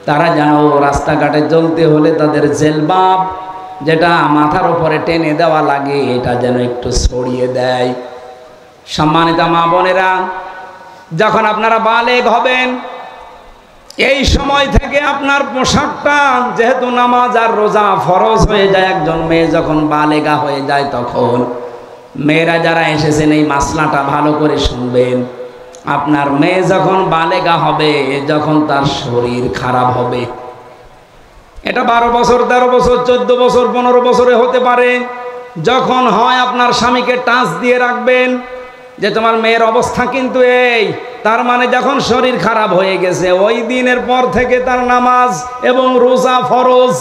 তারা যেন রাস্তাঘাটে চলতে হলে তাদের জেলবাব, যেটা মাথার উপরে টেনে দেওয়া লাগে, এটা যেন একটু ছড়িয়ে দেয়। সম্মানিত মা বোনেরা, যখন আপনারা বালেগ হবেন, এই সময় থেকে আপনার পোশাকটা, যেহেতু নামাজ আর রোজা ফরজ হয়ে যায়, একজন মেয়ে যখন বালেগা হয়ে যায়, তখন মেয়েরা যারা এসেছেন এই মাসলাটা ভালো করে শুনবেন। আপনার মেয়ে যখন বালেগা হবে, যখন তার শরীর খারাপ হবে, এটা 12 বছর, 13 বছর, 14 বছর, 15 বছরে হতে পারে। যখন হয়, আপনার স্বামীকে টাচ দিয়ে রাখবেন যে তোমার মেয়ের অবস্থা কিন্তু এই। তার মানে যখন শরীর খারাপ হয়ে গেছে, ওই দিনের পর থেকে তার নামাজ এবং রোজা ফরজ।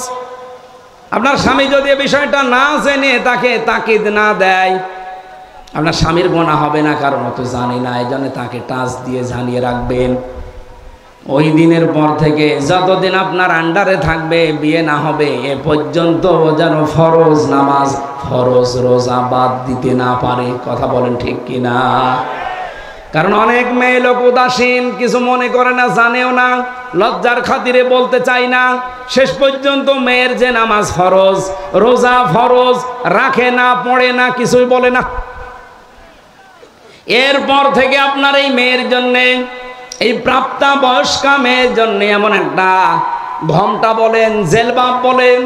আপনার স্বামী যদি এই বিষয়টা না জেনে তাকে তাকিদ না দেয়, আপনার স্বামীর গোনা হবে না, কারণ অত জানি না, এই জন্য তাকে টাচ দিয়ে জানিয়ে রাখবেন। ওই দিনের পর থেকে যতদিন আপনার আন্ডারে থাকবে, বিয়ে না হবে, এ পর্যন্ত যেন ফরজ নামাজ, ফরজ রোজা বাদ দিতে না পারে। কথা বলেন ঠিক কিনা? কারণ অনেক মেয়ে লোক উদাসীন, কিছু মনে করে না, জানেও না, লজ্জার খাতিরে বলতে চাই না। শেষ পর্যন্ত মেয়ের যে নামাজ ফরজ, রোজা ফরজ, রাখে না, পড়ে না, কিছুই বলে না। এরপর থেকে আপনার এই মেয়ের জন্যে, এই প্রাপ্তা বয়স্কা মেয়ের জন্য এমন একটা ঘোমটা বলেন, জেলবাব বলেন,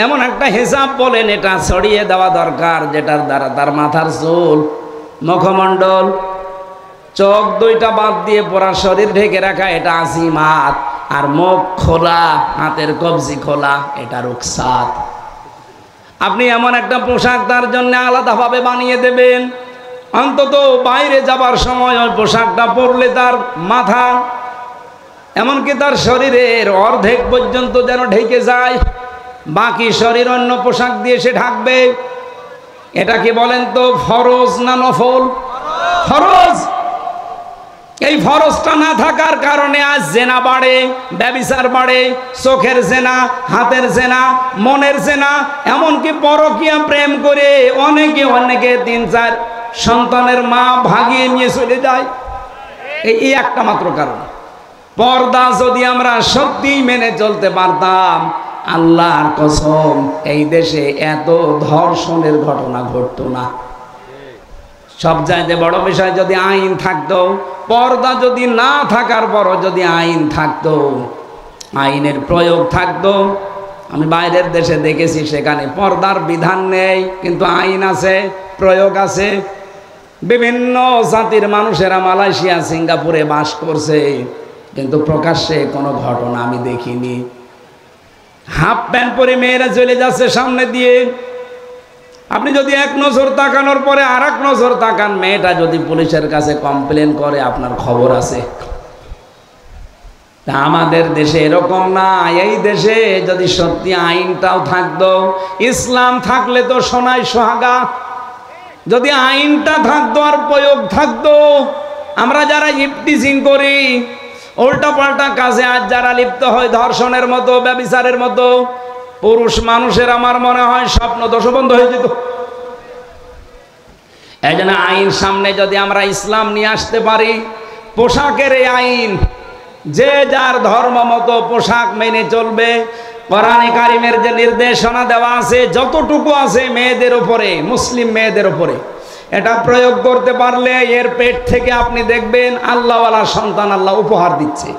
এমন একটা হিসাব বলেন, এটা ছড়িয়ে দেওয়া দরকার, যেটার দ্বারা তার মাথার চুল, মুখমণ্ডল, চোখ দুইটা বাদ দিয়ে পুরা শরীর ঢেকে রাখা, এটা আজিমাত। আর মুখ খোলা, হাতের কবজি খোলা, এটা রুখসাত। আপনি এমন একটা পোশাক তার জন্য আলাদাভাবে বানিয়ে দেবেন, অন্তত বাইরে যাবার সময় ওই পোশাকটা পরলে তার মাথা, এমনকি তার শরীরের অর্ধেক পর্যন্ত যেন ঢেকে যায়, বাকি শরীর অন্য পোশাক দিয়ে সে ঢাকবে। এটা কি বলেন তো, ফরজ না নফল? ফরজ। এই ফরজটা না থাকার কারণে আজ জেনা বাড়ে, ব্যভিচার বাড়ে, চোখের জেনা, হাতের জেনা, মনের জেনা, এমনকি পরকীয়া প্রেম করে অনেকে 3-4 সন্তানের মা ভাগিয়ে নিয়ে চলে যায়। এই একটা মাত্র কারণ, পর্দা যদি আমরা সত্যি মেনে চলতে পারতাম, আল্লাহর কসম এই দেশে এত ধর্ষণের ঘটনা ঘটতো না। সব চাইতে বড় বিষয়, যদি আইন থাকতো, পর্দা যদি না থাকার পরও যদি আইন থাকতো, আইনের প্রয়োগ থাকতো। আমি বাইরের দেশে দেখেছি, সেখানে পর্দার বিধান নেই কিন্তু আইন আছে, প্রয়োগ আছে। বিভিন্ন জাতির মানুষেরা মালয়েশিয়া, সিঙ্গাপুরে বাস করছে, কিন্তু প্রকাশ্যে কোনো ঘটনা আমি দেখিনি। হাফ প্যান্ট পরে মেয়েরা চলে যাচ্ছে সামনে দিয়ে, আপনি যদি এক নজর তাকানোর পরে আর এক নজর তাকান, মেয়েটা যদি পুলিশের কাছে কমপ্লেন করে আপনার খবর আছে। তা আমাদের দেশে এরকম না। এই দেশে যদি সত্যি আইনটাও থাকতো, ইসলাম থাকলে তো সোনায় সোহাগা, যদি আইনটা থাকতো আর প্রয়োগ থাকতো, আমরা যারা ইফটিজিং করি, উল্টা পাল্টা কাজে আজ যারা লিপ্ত হয়, ধর্ষণের মতো, ব্যভিচারের মতো, পুরুষ মানুষের আমার মনে হয় স্বপ্ন দোষ বন্ধ হয়ে যেত। এই জন্য আইন সামনে যদি আমরা ইসলাম নিয়ে আসতে পারি, পোশাকের এই আইন, যে যার ধর্ম মতো পোশাক মেনে চলবে। কোরআনে কারিমের যে নির্দেশনা দেওয়া আছে, যতটুকু আছে মেয়েদের উপরে, মুসলিম মেয়েদের উপরে, এটা প্রয়োগ করতে পারলে এর পেট থেকে আপনি দেখবেন আল্লাহওয়ালা সন্তান আল্লাহ উপহার দিচ্ছে।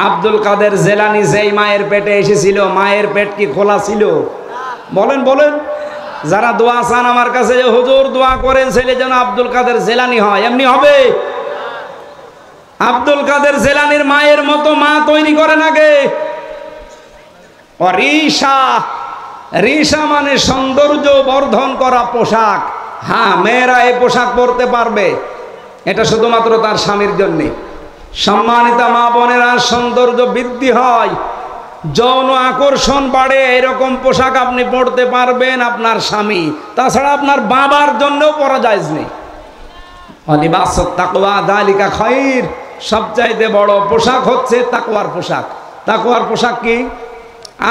আব্দুল কাদের জেলানি যেই মায়ের পেটে এসেছিল, মায়ের পেট কি খোলা ছিল? বলেন বলেন। যারা দোয়া চান আমার কাছে, যে হুজুর দোয়া করেন ছেলে যেন আব্দুল কাদের জেলানি হয়, এমনি হবে? আব্দুল কাদের জেলানির মায়ের মতো মা তৈরি করে নাকি? রিসা, রিসা মানে সৌন্দর্য বর্ধন করা পোশাক। হ্যাঁ, মেয়েরা এই পোশাক পরতে পারবে, এটা শুধুমাত্র তার স্বামীর জন্যে। সম্মানিতা মা বোনেরা, সৌন্দর্য বৃদ্ধি হয়, যৌন আকর্ষণ বাড়ে, এরকম পোশাক আপনি পরতে পারবেন আপনার স্বামী, তাছাড়া আপনার বাবার জন্যও পরা জায়েজ নেই। লিবাসুত তাকওয়া যালিকা খায়র, সবচাইতে বড় পোশাক হচ্ছে তাকওয়ার পোশাক। তাকওয়ার পোশাক কি?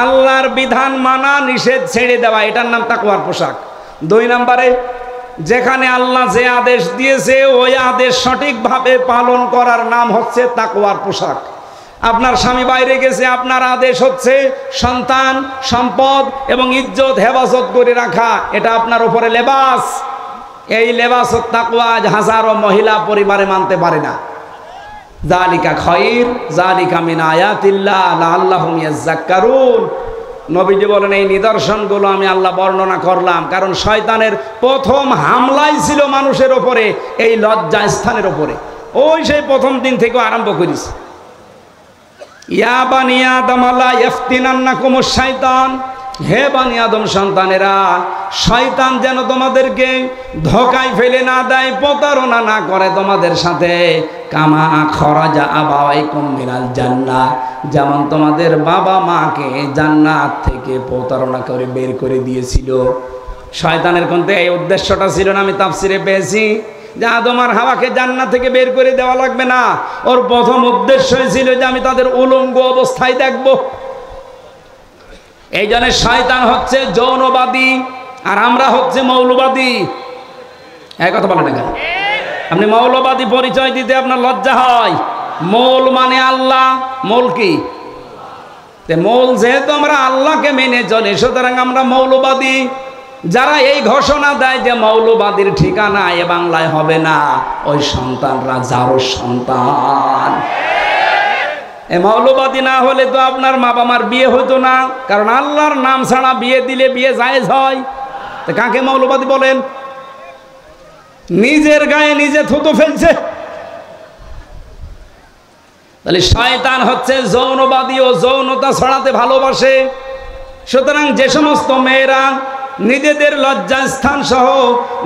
আল্লাহর বিধান মানা, নিষেধ ছেড়ে দেওয়া, এটার নাম তাকওয়ার পোশাক। 2 নম্বরে, যেখানে আল্লাহ যে আদেশ দিয়েছে ওই আদেশ সঠিকভাবে পালন করার নাম হচ্ছে তাকওয়ার পোশাক। আপনার স্বামী বাইরে গেছে, আপনার আদেশ হচ্ছে সন্তান, সম্পদ এবং ইজ্জত হেফাজত করে রাখা, এটা আপনার উপরে লেবাস। এই লেবাস তাকওয়া হাজারো মহিলা পরিবারে মানতে পারে না। যালিকা খায়র, যালিকা মিন আয়াতিল্লাহ লাআল্লাহুম ইয়াযাক্কারুন। নবীজি বলেন, এই নিদর্শনগুলো আমি আল্লাহ বর্ণনা করলাম কারণ শয়তানের প্রথম হামলাই ছিল মানুষের ওপরে, এই লজ্জা স্থানের ওপরে। ওই সেই প্রথম দিন থেকে আরম্ভ করেছে। ইয়া বানি আদম লা ইফতিনান্নাকুমুশ শাইতান, হে বানি আদম সন্তানেরা, শয়তান যেন তোমাদেরকে ধোঁকায় ফেলে না দেয়, প্রতারণা না করে তোমাদের সাথে। কামা খরাজা আবাওয়াইকুম মিনাল জান্নাহ, যেমন তোমাদের বাবা মাকে জান্নাত থেকে প্রতারণা করে বের করে দিয়েছিল। শয়তানের কিন্তু এই উদ্দেশ্যটা ছিল না, আমি তাফসিরে পেয়েছি যে আদম আর হাওয়াকে জান্নাত থেকে বের করে দেওয়া লাগবে না। ওর প্রথম উদ্দেশ্যই ছিল যে আমি তাদের উলঙ্গ অবস্থায় দেখব। এই জন্য শয়তান হচ্ছে যৌনবাদী আর আমরা হচ্ছে মৌলবাদী। এই কথা বলেন না কেন? আপনি মৌলবাদী পরিচয় দিতে আপনার লজ্জা হয়। মৌল মানে আল্লাহ, মৌল কি? মৌল যেহেতু আমরা আল্লাহকে মেনে চলি, সুতরাং আমরা মৌলবাদী। যারা এই ঘোষণা দেয় যে মৌলবাদীর ঠিকানা এ বাংলায় হবে না, ওই সন্তানরা যারও সন্তান। এ মৌলবাদী না হলে তো আপনার মা বাবার বিয়ে হতো না, কারণ আল্লাহর নাম ছাড়া বিয়ে দিলে বিয়ে জায়েজ হয়। তো কাকে মৌলবাদী বলেন? নিজের গায়ে নিজে থুতু ফেলছে। তাহলে শয়তান হচ্ছে যৌনবাদী ও যৌনতা ছড়াতে ভালোবাসে। সুতরাং যে সমস্ত মেয়েরা নিজেদের লজ্জাস্থান সহ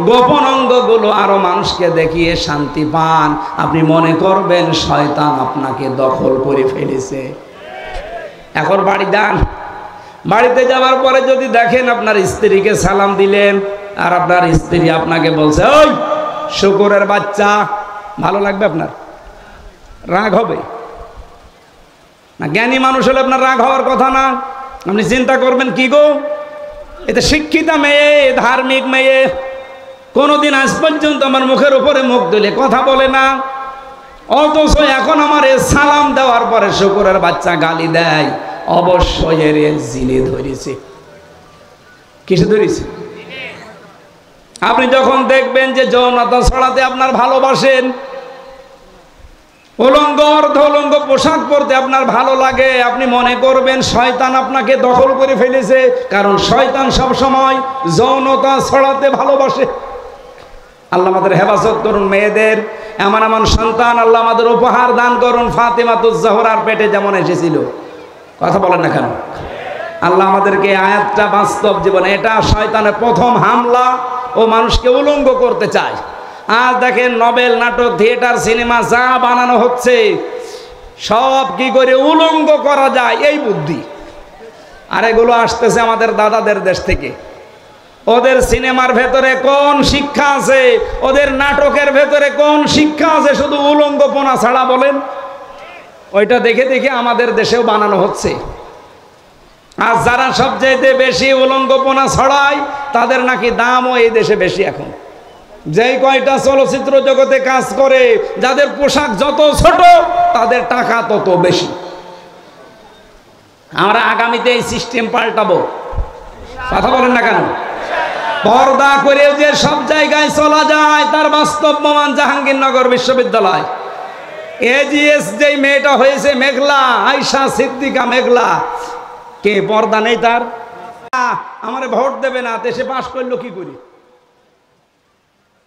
গোপন অঙ্গগুলো আরো মানুষকে দেখিয়ে শান্তি পান, আপনি মনে করবেন শয়তান আপনাকে দখল করে ফেলেছে। এখন বাড়ি যান, বাড়িতে যাওয়ার পরে যদি দেখেন আপনার স্ত্রীকে সালাম দিলেন আর আপনার স্ত্রী আপনাকে বলছে ওই শুকুরের বাচ্চা, ভালো লাগবে? আপনার রাগ হবে না? জ্ঞানী মানুষ হলে আপনার রাগ হওয়ার কথা না। আপনি চিন্তা করবেন কি গো, এটা শিক্ষিতা মেয়ে, ধার্মিক মেয়ে, কোনোদিন আজ পর্যন্ত আমার মুখের উপরে মুখ দিলে কথা বলে না, অথচ এখন আমার সালাম দেওয়ার পরে শুকুরের বাচ্চা গালি দেয়, অবশ্যই এর জিনে ধরেছে। কিসে ধরেছে? আপনি যখন দেখবেন যে যৌনতা ছড়াতে আপনার ভালোবাসেন, উলঙ্গ অর্ধ উলঙ্গ পোশাক পরতে আপনার ভালো লাগে, আপনি মনে করবেন শয়তান আপনাকে দখল করে ফেলেছে, কারণ শয়তান সব সময় যৌনতা ছড়াতে ভালোবাসে। আল্লাহ আমাদের হেফাজত করুন, মেয়েদের এমন এমন সন্তান আল্লাহ আমাদের উপহার দান করুন। ফাতেমাতুজ জাহরার পেটে যেমন এসেছিল, কথা বলেন না কেন? আল্লাহ আমাদেরকে আয়াতটা বাস্তব জীবনে, এটা শয়তানের প্রথম হামলা, ও মানুষকে উলঙ্গ করতে চায়। আজ দেখেন নবেল, নাটক, থিয়েটার, সিনেমা যা বানানো হচ্ছে সব কি করে উলঙ্গ করা যায় এই বুদ্ধি। আর এগুলো আসতেছে আমাদের দাদাদের দেশ থেকে। ওদের সিনেমার ভেতরে কোন শিক্ষা আছে? ওদের নাটকের ভেতরে কোন শিক্ষা আছে? শুধু উলঙ্গপনা ছাড়া বলেন। ওইটা দেখে দেখে আমাদের দেশেও বানানো হচ্ছে। আর যারা সবচাইতে বেশি উলঙ্গপনা ছড়ায় তাদের নাকি দামও এই দেশে বেশি। এখন যেই কয়টা চলচ্চিত্র জগতে কাজ করে, যাদের পোশাক যত ছোট তাদের টাকা তত বেশি। আমরা আগামীতে এই সিস্টেম পাল্টাবো, কথা বলেন না কেন? পর্দা করে যে সব জায়গায় চলা যায় তার বাস্তব প্রমাণ জাহাঙ্গীরনগর বিশ্ববিদ্যালয়। এজিএস যেই মেয়েটা হয়েছে মেঘলা, আয়শা সিদ্দিকা মেঘলা, কে পর্দা নেই তার? আমারে ভোট দেবে না, দেশে পাশ করলো কি করি?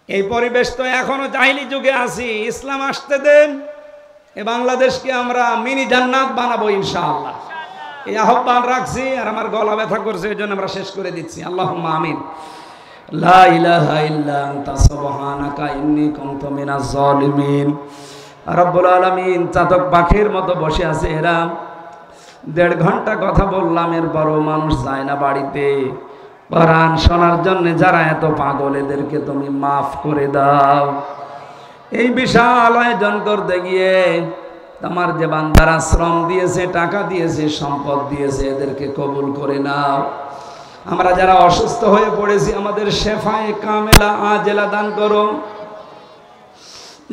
এই পরিবেশ তো এখনো জাহিলি যুগে আছি। ইসলাম আসতে দেন, এ বাংলাদেশকে আমরা মিনি জান্নাত বানাবো ইনশাআল্লাহ। এই আহ্বান রাখছি। আর আমার গলা ব্যথা করছে, এই জন্য আমরা শেষ করে দিচ্ছি। আল্লাহুম্মা আমিন। লা ইলাহা ইল্লা আনতা সুবহানাকা ইন্নী কুনতু মিনাজ জালিমিন। রব্বুল আলামিন চাতক পাখির মতো বসে আছে এরা। 1.5 ঘন্টা কথা বললাম, এরপরও মানুষ যায় না বাড়িতে। কোরআন শোনার জন্য যারা এত পাগল, এদেরকে তুমি মাফ করে দাও। এই বিশাল আয়োজন করতে গিয়ে তোমার যে বান্দারা শ্রম দিয়েছে, টাকা দিয়েছে, সম্পদ দিয়েছে, এদেরকে কবুল করে নাও। আমরা যারা অসুস্থ হয়ে পড়েছি, আমাদের শেফায়ে কামেলা আজেলা দান করো।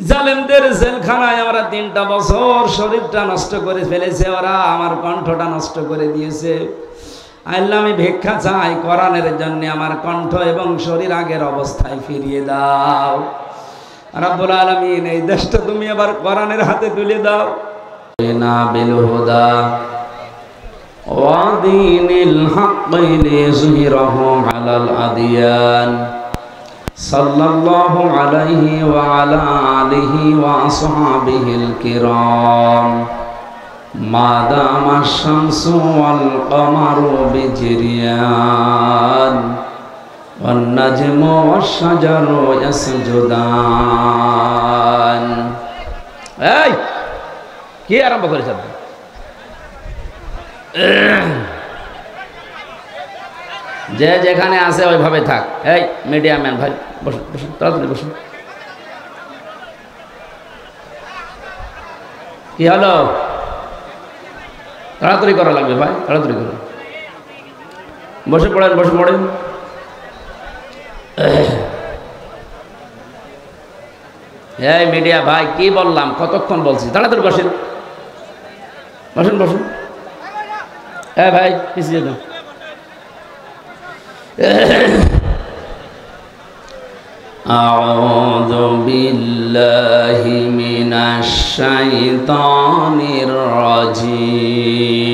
জালেমদের জেলখানায় আমরা 3টা বছর শরীরটা নষ্ট করে ফেলেছে ওরা, আমার কণ্ঠটা নষ্ট করে দিয়েছে। আল্লাহ আমি ভিক্ষা চাই কোরআনের জন্য, আমার কণ্ঠ এবং শরীর আগের অবস্থায় ফিরিয়ে দাও। রব্বুল আলামিন এই দেশটা তুমি আবার কোরআনের হাতে তুলে দাও। না বিল হুদা ওয়া দীনিল হক লিযহিরাহু আলাল আদিয়ান সাল্লাল্লাহু আলাইহি ওয়া আলা আলিহি ওয়া আসহাবিহিল কিরাম মা দামা শামসু ওয়াল কমারু বিজরিয়ান ওয়ান নাজমু ওয়াশ শাজারু ইয়াসজুদান। এই কি আরম্ভ করেছ? যে যেখানে আছে ওইভাবে থাক। এই মিডিয়া ম্যান ভাই বসুন, বসুন, তাড়াতাড়ি বসুন। কি হলো? তাড়াতাড়ি করা লাগবে ভাই, তাড়াতাড়ি করুন। বসে পড়েন, বসে পড়েন। এই মিডিয়া ভাই কি বললাম, কতক্ষণ বলছি? তাড়াতাড়ি বসেন, বসুন, বসুন। হ্যাঁ ভাই পিছিয়ে যান। আউযু বিল্লাহি মিনাশ শাইতানির রাজিম।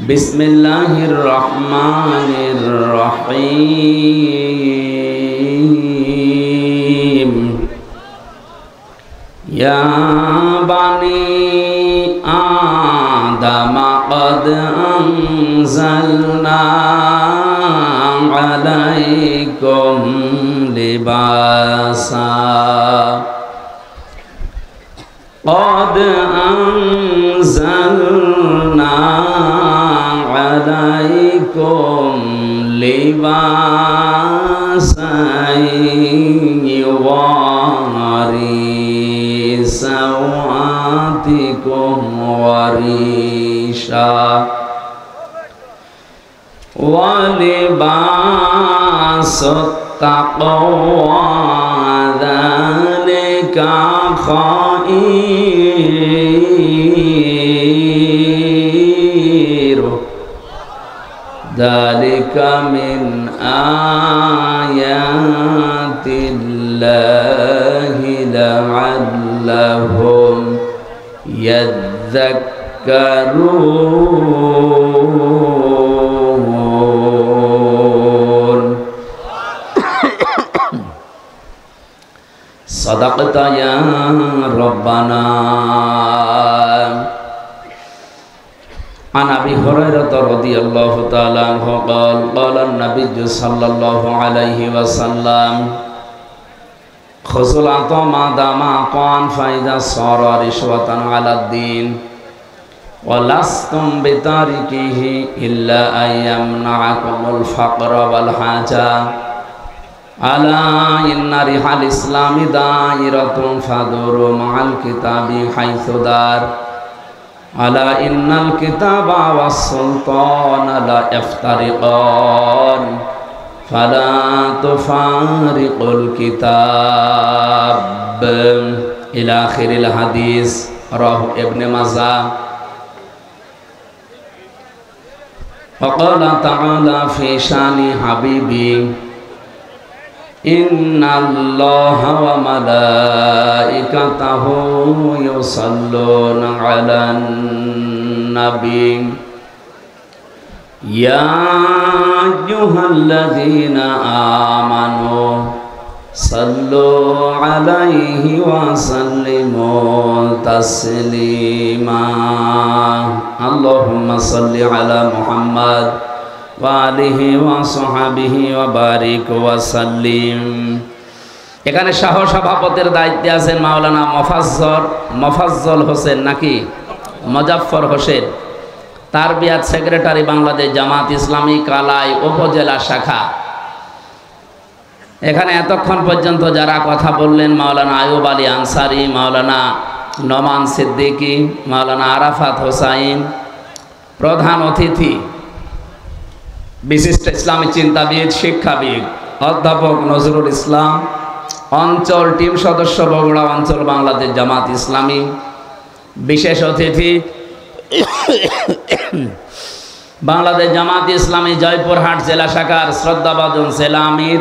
বিসমিল্লাহির রহমানির রহিম। ইয়া বানি আদম قد أنزلنا عليكم لباسا قد أنزلنا عليكم لباسا يواري سوآتكم وريشا ولباس التقوى ذلك خير ذلك من آيات الله لعلهم يذكرون صدقت يا ربنا عن أبي هريرة رضي الله تعالى عنه قال قال النبي صلى الله عليه وسلم خذوا العطاء ما دام عطاء فإذا صار رشوة على الدين ولستم بتاركه إلا أن يمنعكم الفقر والحاجة ألا إن ريح الإسلام دائرة فدوروا مع الكتاب حيث دار ألا إن الكتاب والسلطان لا يفترقان فلا تفارق الكتاب إلى آخر الحديث رواه ابن ماجه وقال تعالى في شان حبيبي إن الله وملائكته يصلون على النبي يا أيها الذين آمنوا صلوا عليه وسلموا تسليما اللهم صل على محمد ওয়ালিহি ওয়া সাহবিহি ওয়া বারিক ওয়া সাল্লিম। এখানে সহ সভাপতির দায়িত্বে আছেন মাওলানা মোফাজ্জল হোসেন নাকি মুজাফফর হোসেন, তারবিয়াত সেক্রেটারি বাংলাদেশ জামাত ইসলামী কালাই উপজেলা শাখা। এখানে এতক্ষণ পর্যন্ত যারা কথা বললেন মাওলানা আয়ুব আলী আনসারি, মাওলানা নোমান সিদ্দিকী, মাওলানা আরাফাত হোসাইন, প্রধান অতিথি বিশিষ্ট ইসলামী চিন্তাবিদ শিক্ষাবিদ অধ্যাপক নজরুল ইসলাম, অঞ্চল টিম সদস্য বগুড়া অঞ্চল বাংলাদেশ জামাত ইসলামী, বিশেষ অতিথি বাংলাদেশ জামাত ইসলামী জয়পুরহাট জেলা শাখার শ্রদ্ধাভাজন জেলা আমির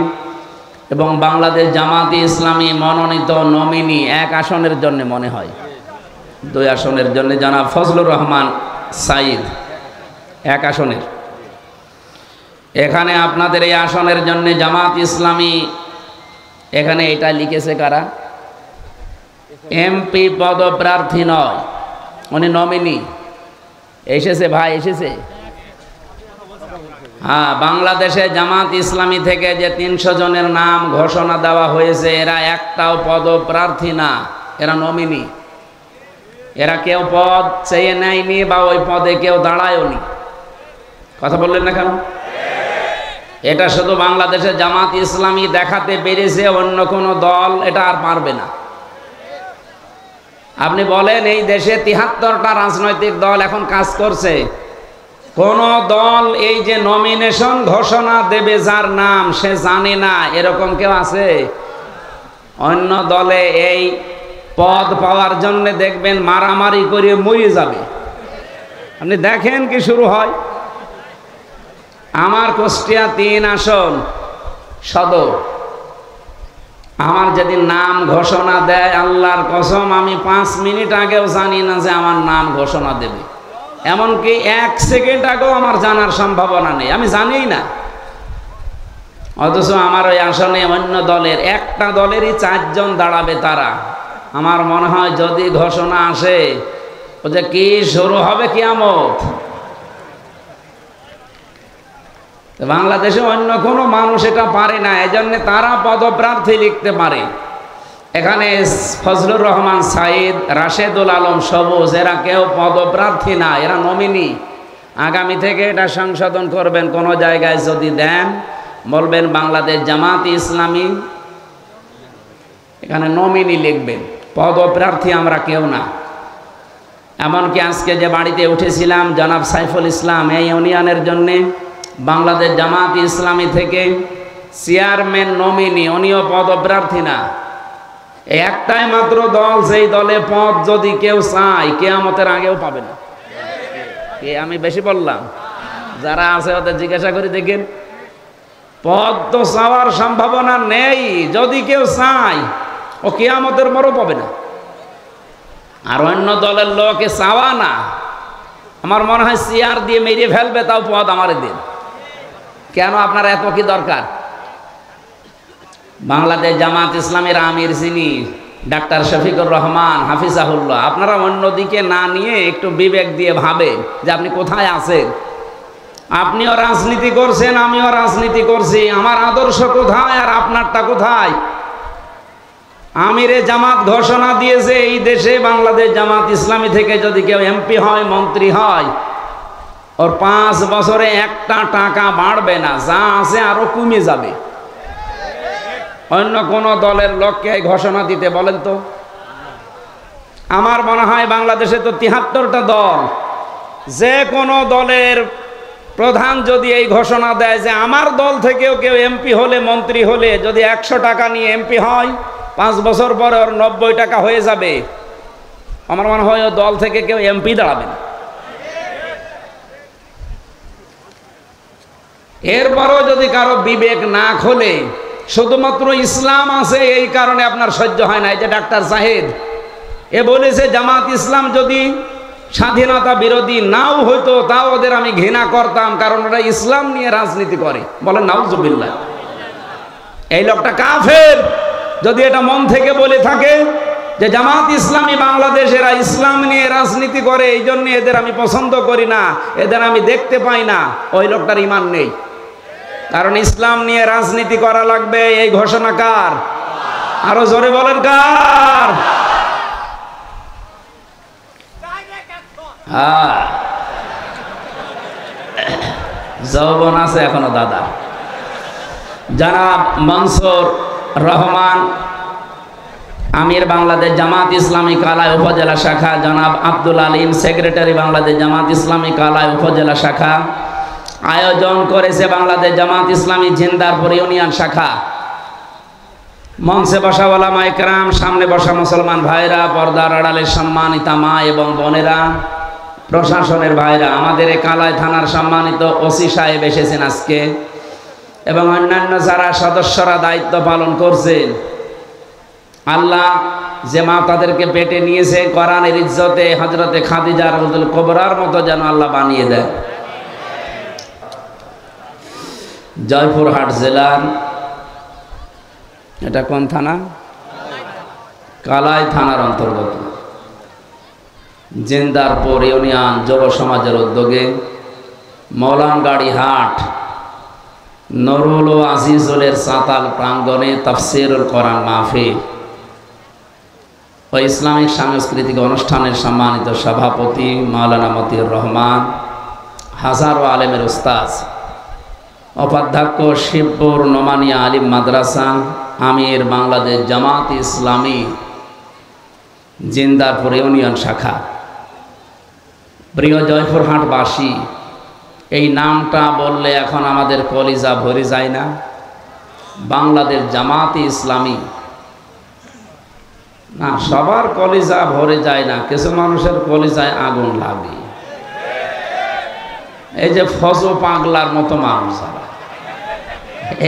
এবং বাংলাদেশ জামাত ইসলামী মনোনীত নমিনি এক আসনের জন্য, মনে হয় 2 আসনের জন্য, জনাব ফজলুর রহমান সাইদ এক আসনের। এখানে আপনাদের এই আসনের জন্য জামাত ইসলামী এখানে এটা লিখেছে কারা? এমপি পদপ্রার্থী নয়, উনি নমিনি। এসেছে ভাই, এসেছে। হ্যাঁ, বাংলাদেশে জামাত ইসলামী থেকে যে 300 জনের নাম ঘোষণা দেওয়া হয়েছে, এরা একটাও পদপ্রার্থী না, এরা নমিনি। এরা কেউ পদ চেয়ে নেয়নি বা ওই পদে কেউ দাঁড়ায়নি। কথা বললেন না কেন? এটা শুধু বাংলাদেশে জামাত ইসলামী দেখাতে পেরেছে, অন্য কোনো দল এটা আর পারবে না। আপনি বলেন এই দেশে 73টা রাজনৈতিক দল এখন কাজ করছে, কোন দল এই যে নমিনেশন ঘোষণা দেবে যার নাম সে জানে না, এরকম কেউ আছে? অন্য দলে এই পদ পাওয়ার জন্য দেখবেন মারামারি করে মরে যাবে। আপনি দেখেন কি শুরু হয়। আমার কুষ্টিয়া 3 আসন সদর, আমার যেদিন নাম ঘোষণা দেয়, আল্লাহর কসম আমি 5 মিনিট আগেও জানি না যে আমার নাম ঘোষণা দেবে। এমনকি 1 সেকেন্ড আগেও আমার জানার সম্ভাবনা নেই, আমি জানিই না। অথচ আমার ওই আসনে অন্য দলের একটা দলেরই 4 জন দাঁড়াবে। তারা, আমার মনে হয় যদি ঘোষণা আসে ও যে কি শুরু হবে কিয়ামত। বাংলাদেশে অন্য কোনো মানুষ এটা পারে না, এজন্য তারা পদপ্রার্থী লিখতে পারে। এখানে ফজলুর রহমান সাইদ, রাশেদুল আলম সবুজ, এরা কেউ পদপ্রার্থী না, এরা নমিনি। আগামী থেকে এটা সংশোধন করবেন, কোনো জায়গায় যদি দেন বলবেন বাংলাদেশ জামাত ইসলামী, এখানে নমিনি লিখবেন, পদপ্রার্থী আমরা কেউ না। এমনকি আজকে যে বাড়িতে উঠেছিলাম জনাব সাইফুল ইসলাম, এই ইউনিয়নের জন্যে বাংলাদেশ জামাত ইসলামী থেকে চেয়ারম্যান নমিনি, উনিও পদপ্রার্থী না। একটাই মাত্র দল, সেই দলে পদ যদি কেউ চায় কিয়ামতের আগেও পাবে না। কে আমি বেশি বললাম? যারা আছে ওদের জিজ্ঞাসা করে দেখেন, পদ তো চাওয়ার সম্ভাবনা নেই, যদি কেউ চায় ও কিয়ামতের পরও পাবে না। আর অন্য দলের লোকে চাওয়া না, আমার মনে হয় চেয়ার দিয়ে মেরে ফেলবে, তাও পদ আমারে দিন। কেন আপনার এত কি দরকার? বাংলাদেশ জামাত ইসলামের আমির যিনি ডাক্তার শফিকুর রহমান হাফিজাহুল্লাহ, আপনারা অন্যদিকে না নিয়ে একটু বিবেক দিয়ে ভাবেন যে আপনি কোথায় আছেন। আপনিও রাজনীতি করছেন, আমিও রাজনীতি করছি, আমার আদর্শ কোথায় আর আপনারটা কোথায়? আমিরে জামাত ঘোষণা দিয়েছে এই দেশে বাংলাদেশ জামাত ইসলামী থেকে যদি কেউ এমপি হয়, মন্ত্রী হয়, ওর 5 বছরে একটা টাকা বাড়বে না, যা আছে আরো কমে যাবে। অন্য কোন দলের লোককে ঘোষণা দিতে বলেন তো? আমার মনে হয় বাংলাদেশে তো 73টা দল, যে কোনো দলের প্রধান যদি এই ঘোষণা দেয় যে আমার দল থেকেও কেউ এমপি হলে, মন্ত্রী হলে যদি 100 টাকা নিয়ে এমপি হয়, 5 বছর পরে ওর 90 টাকা হয়ে যাবে, আমার মনে হয় ও দল থেকে কেউ এমপি দাঁড়াবে না। এরপরও যদি কারো বিবেক না খোলে, শুধুমাত্র ইসলাম আছে এই কারণে আপনার সহ্য হয় না। এই যে ডাক্তার সাহেদ এ বলেছে জামাত ইসলাম যদি স্বাধীনতা বিরোধী নাও হইতো তাও ওদের আমি ঘৃণা করতাম, কারণ ওরা ইসলাম নিয়ে রাজনীতি করে। বলেন নাউজুবিল্লাহ। এই লোকটা কাফের যদি এটা মন থেকে বলে থাকে যে জামাত ইসলামী বাংলাদেশ এরা ইসলাম নিয়ে রাজনীতি করে, এই জন্য এদের আমি পছন্দ করি না, এদের আমি দেখতে পাই না, ওই লোকটার ঈমান নেই। কারণ ইসলাম নিয়ে রাজনীতি করা লাগবে, এই ঘোষণা কার? আরো জোরে বলেন কার? হ্যাঁ, যৌবন আছে এখনো দাদা। জনাব মনসুর রহমান আমির বাংলাদেশ জামাত ইসলামী কালাই উপজেলা শাখা, জনাব আব্দুল আলিম সেক্রেটারি বাংলাদেশ জামাত ইসলামী কালাই উপজেলা শাখা, আয়োজন করেছে বাংলাদেশ জামাত ইসলামী জিন্দারপুর ইউনিয়ন শাখা। মঞ্চে বসা ওলামা ইকরাম, সামনে বসা মুসলমান ভাইরা, পর্দার আড়ালের সম্মানিতা মা এবং বোনেরা, প্রশাসনের ভাইরা, আমাদের এই কালাই থানার সম্মানিত ওসি সাহেব এসেছেন আজকে, এবং অন্যান্য যারা সদস্যরা দায়িত্ব পালন করছেন। আল্লাহ যে মা তাদেরকে পেটে নিয়েছে, কোরআনের ইজ্জতে হযরতে খাদিজা রাদিয়াল্লাহু কুবরার মতো যেন আল্লাহ বানিয়ে দেয়। জয়পুরহাট জেলার, এটা কোন থানা? কালাই থানার অন্তর্গত জিন্দারপুর ইউনিয়ন যুব সমাজের উদ্যোগে মৌলানগাড়ি হাট নুরুল ও আজিজুলের সাতাল প্রাঙ্গণে তাফসীরুল কোরআন মাহফিল ও ইসলামিক সাংস্কৃতিক অনুষ্ঠানের সম্মানিত সভাপতি মাওলানা মতিউর রহমান, হাজারো আলেমের উস্তাদ, উপাধ্যক্ষ শিবপুর নোমানিয়া আলিম মাদ্রাসা, আমির বাংলাদেশ জামাত ইসলামী জিন্দারপুর ইউনিয়ন শাখা। প্রিয় জয়পুরহাটবাসী, এই নামটা বললে এখন আমাদের কলিজা ভরে যায় না? বাংলাদেশ জামাত ইসলামী না, সবার কলিজা ভরে যায় না, কিছু মানুষের কলিজায় আগুন লাগে। এই যে ফজো পাগলার মতো মানুষ,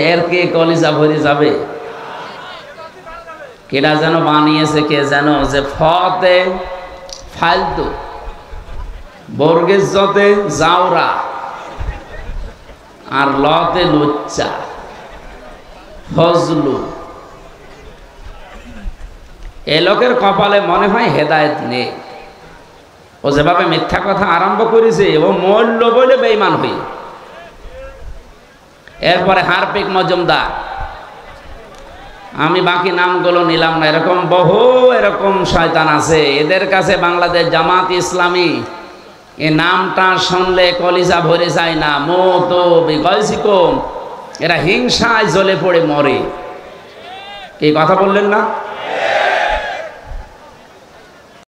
এর কি কলিজা ভরে যাবে? কেডা যেন বানিয়েছে, কে যেন, যে ফতে ফালতু, বর্গের জতে জাউরা, আর লতে লুচ্চা, ফজলু। এ লোকের কপালে মনে হয় হেদায়েত নেই। ও যেভাবে মিথ্যা কথা আরম্ভ করেছে, ও মূল্য বলে বেঈমান হই। এরপরে হারপিক মজুমদার, আমি বাকি নামগুলো নিলাম না, এরকম বহু এরকম শয়তান আছে। এদের কাছে বাংলাদেশ জামাত ইসলামী এ নামটা শুনলে কলিজা ভরে যায় না। মতো বিগয়সিকম, এরা হিংসায় জ্বলে পড়ে মরে। এই কথা বললেন না?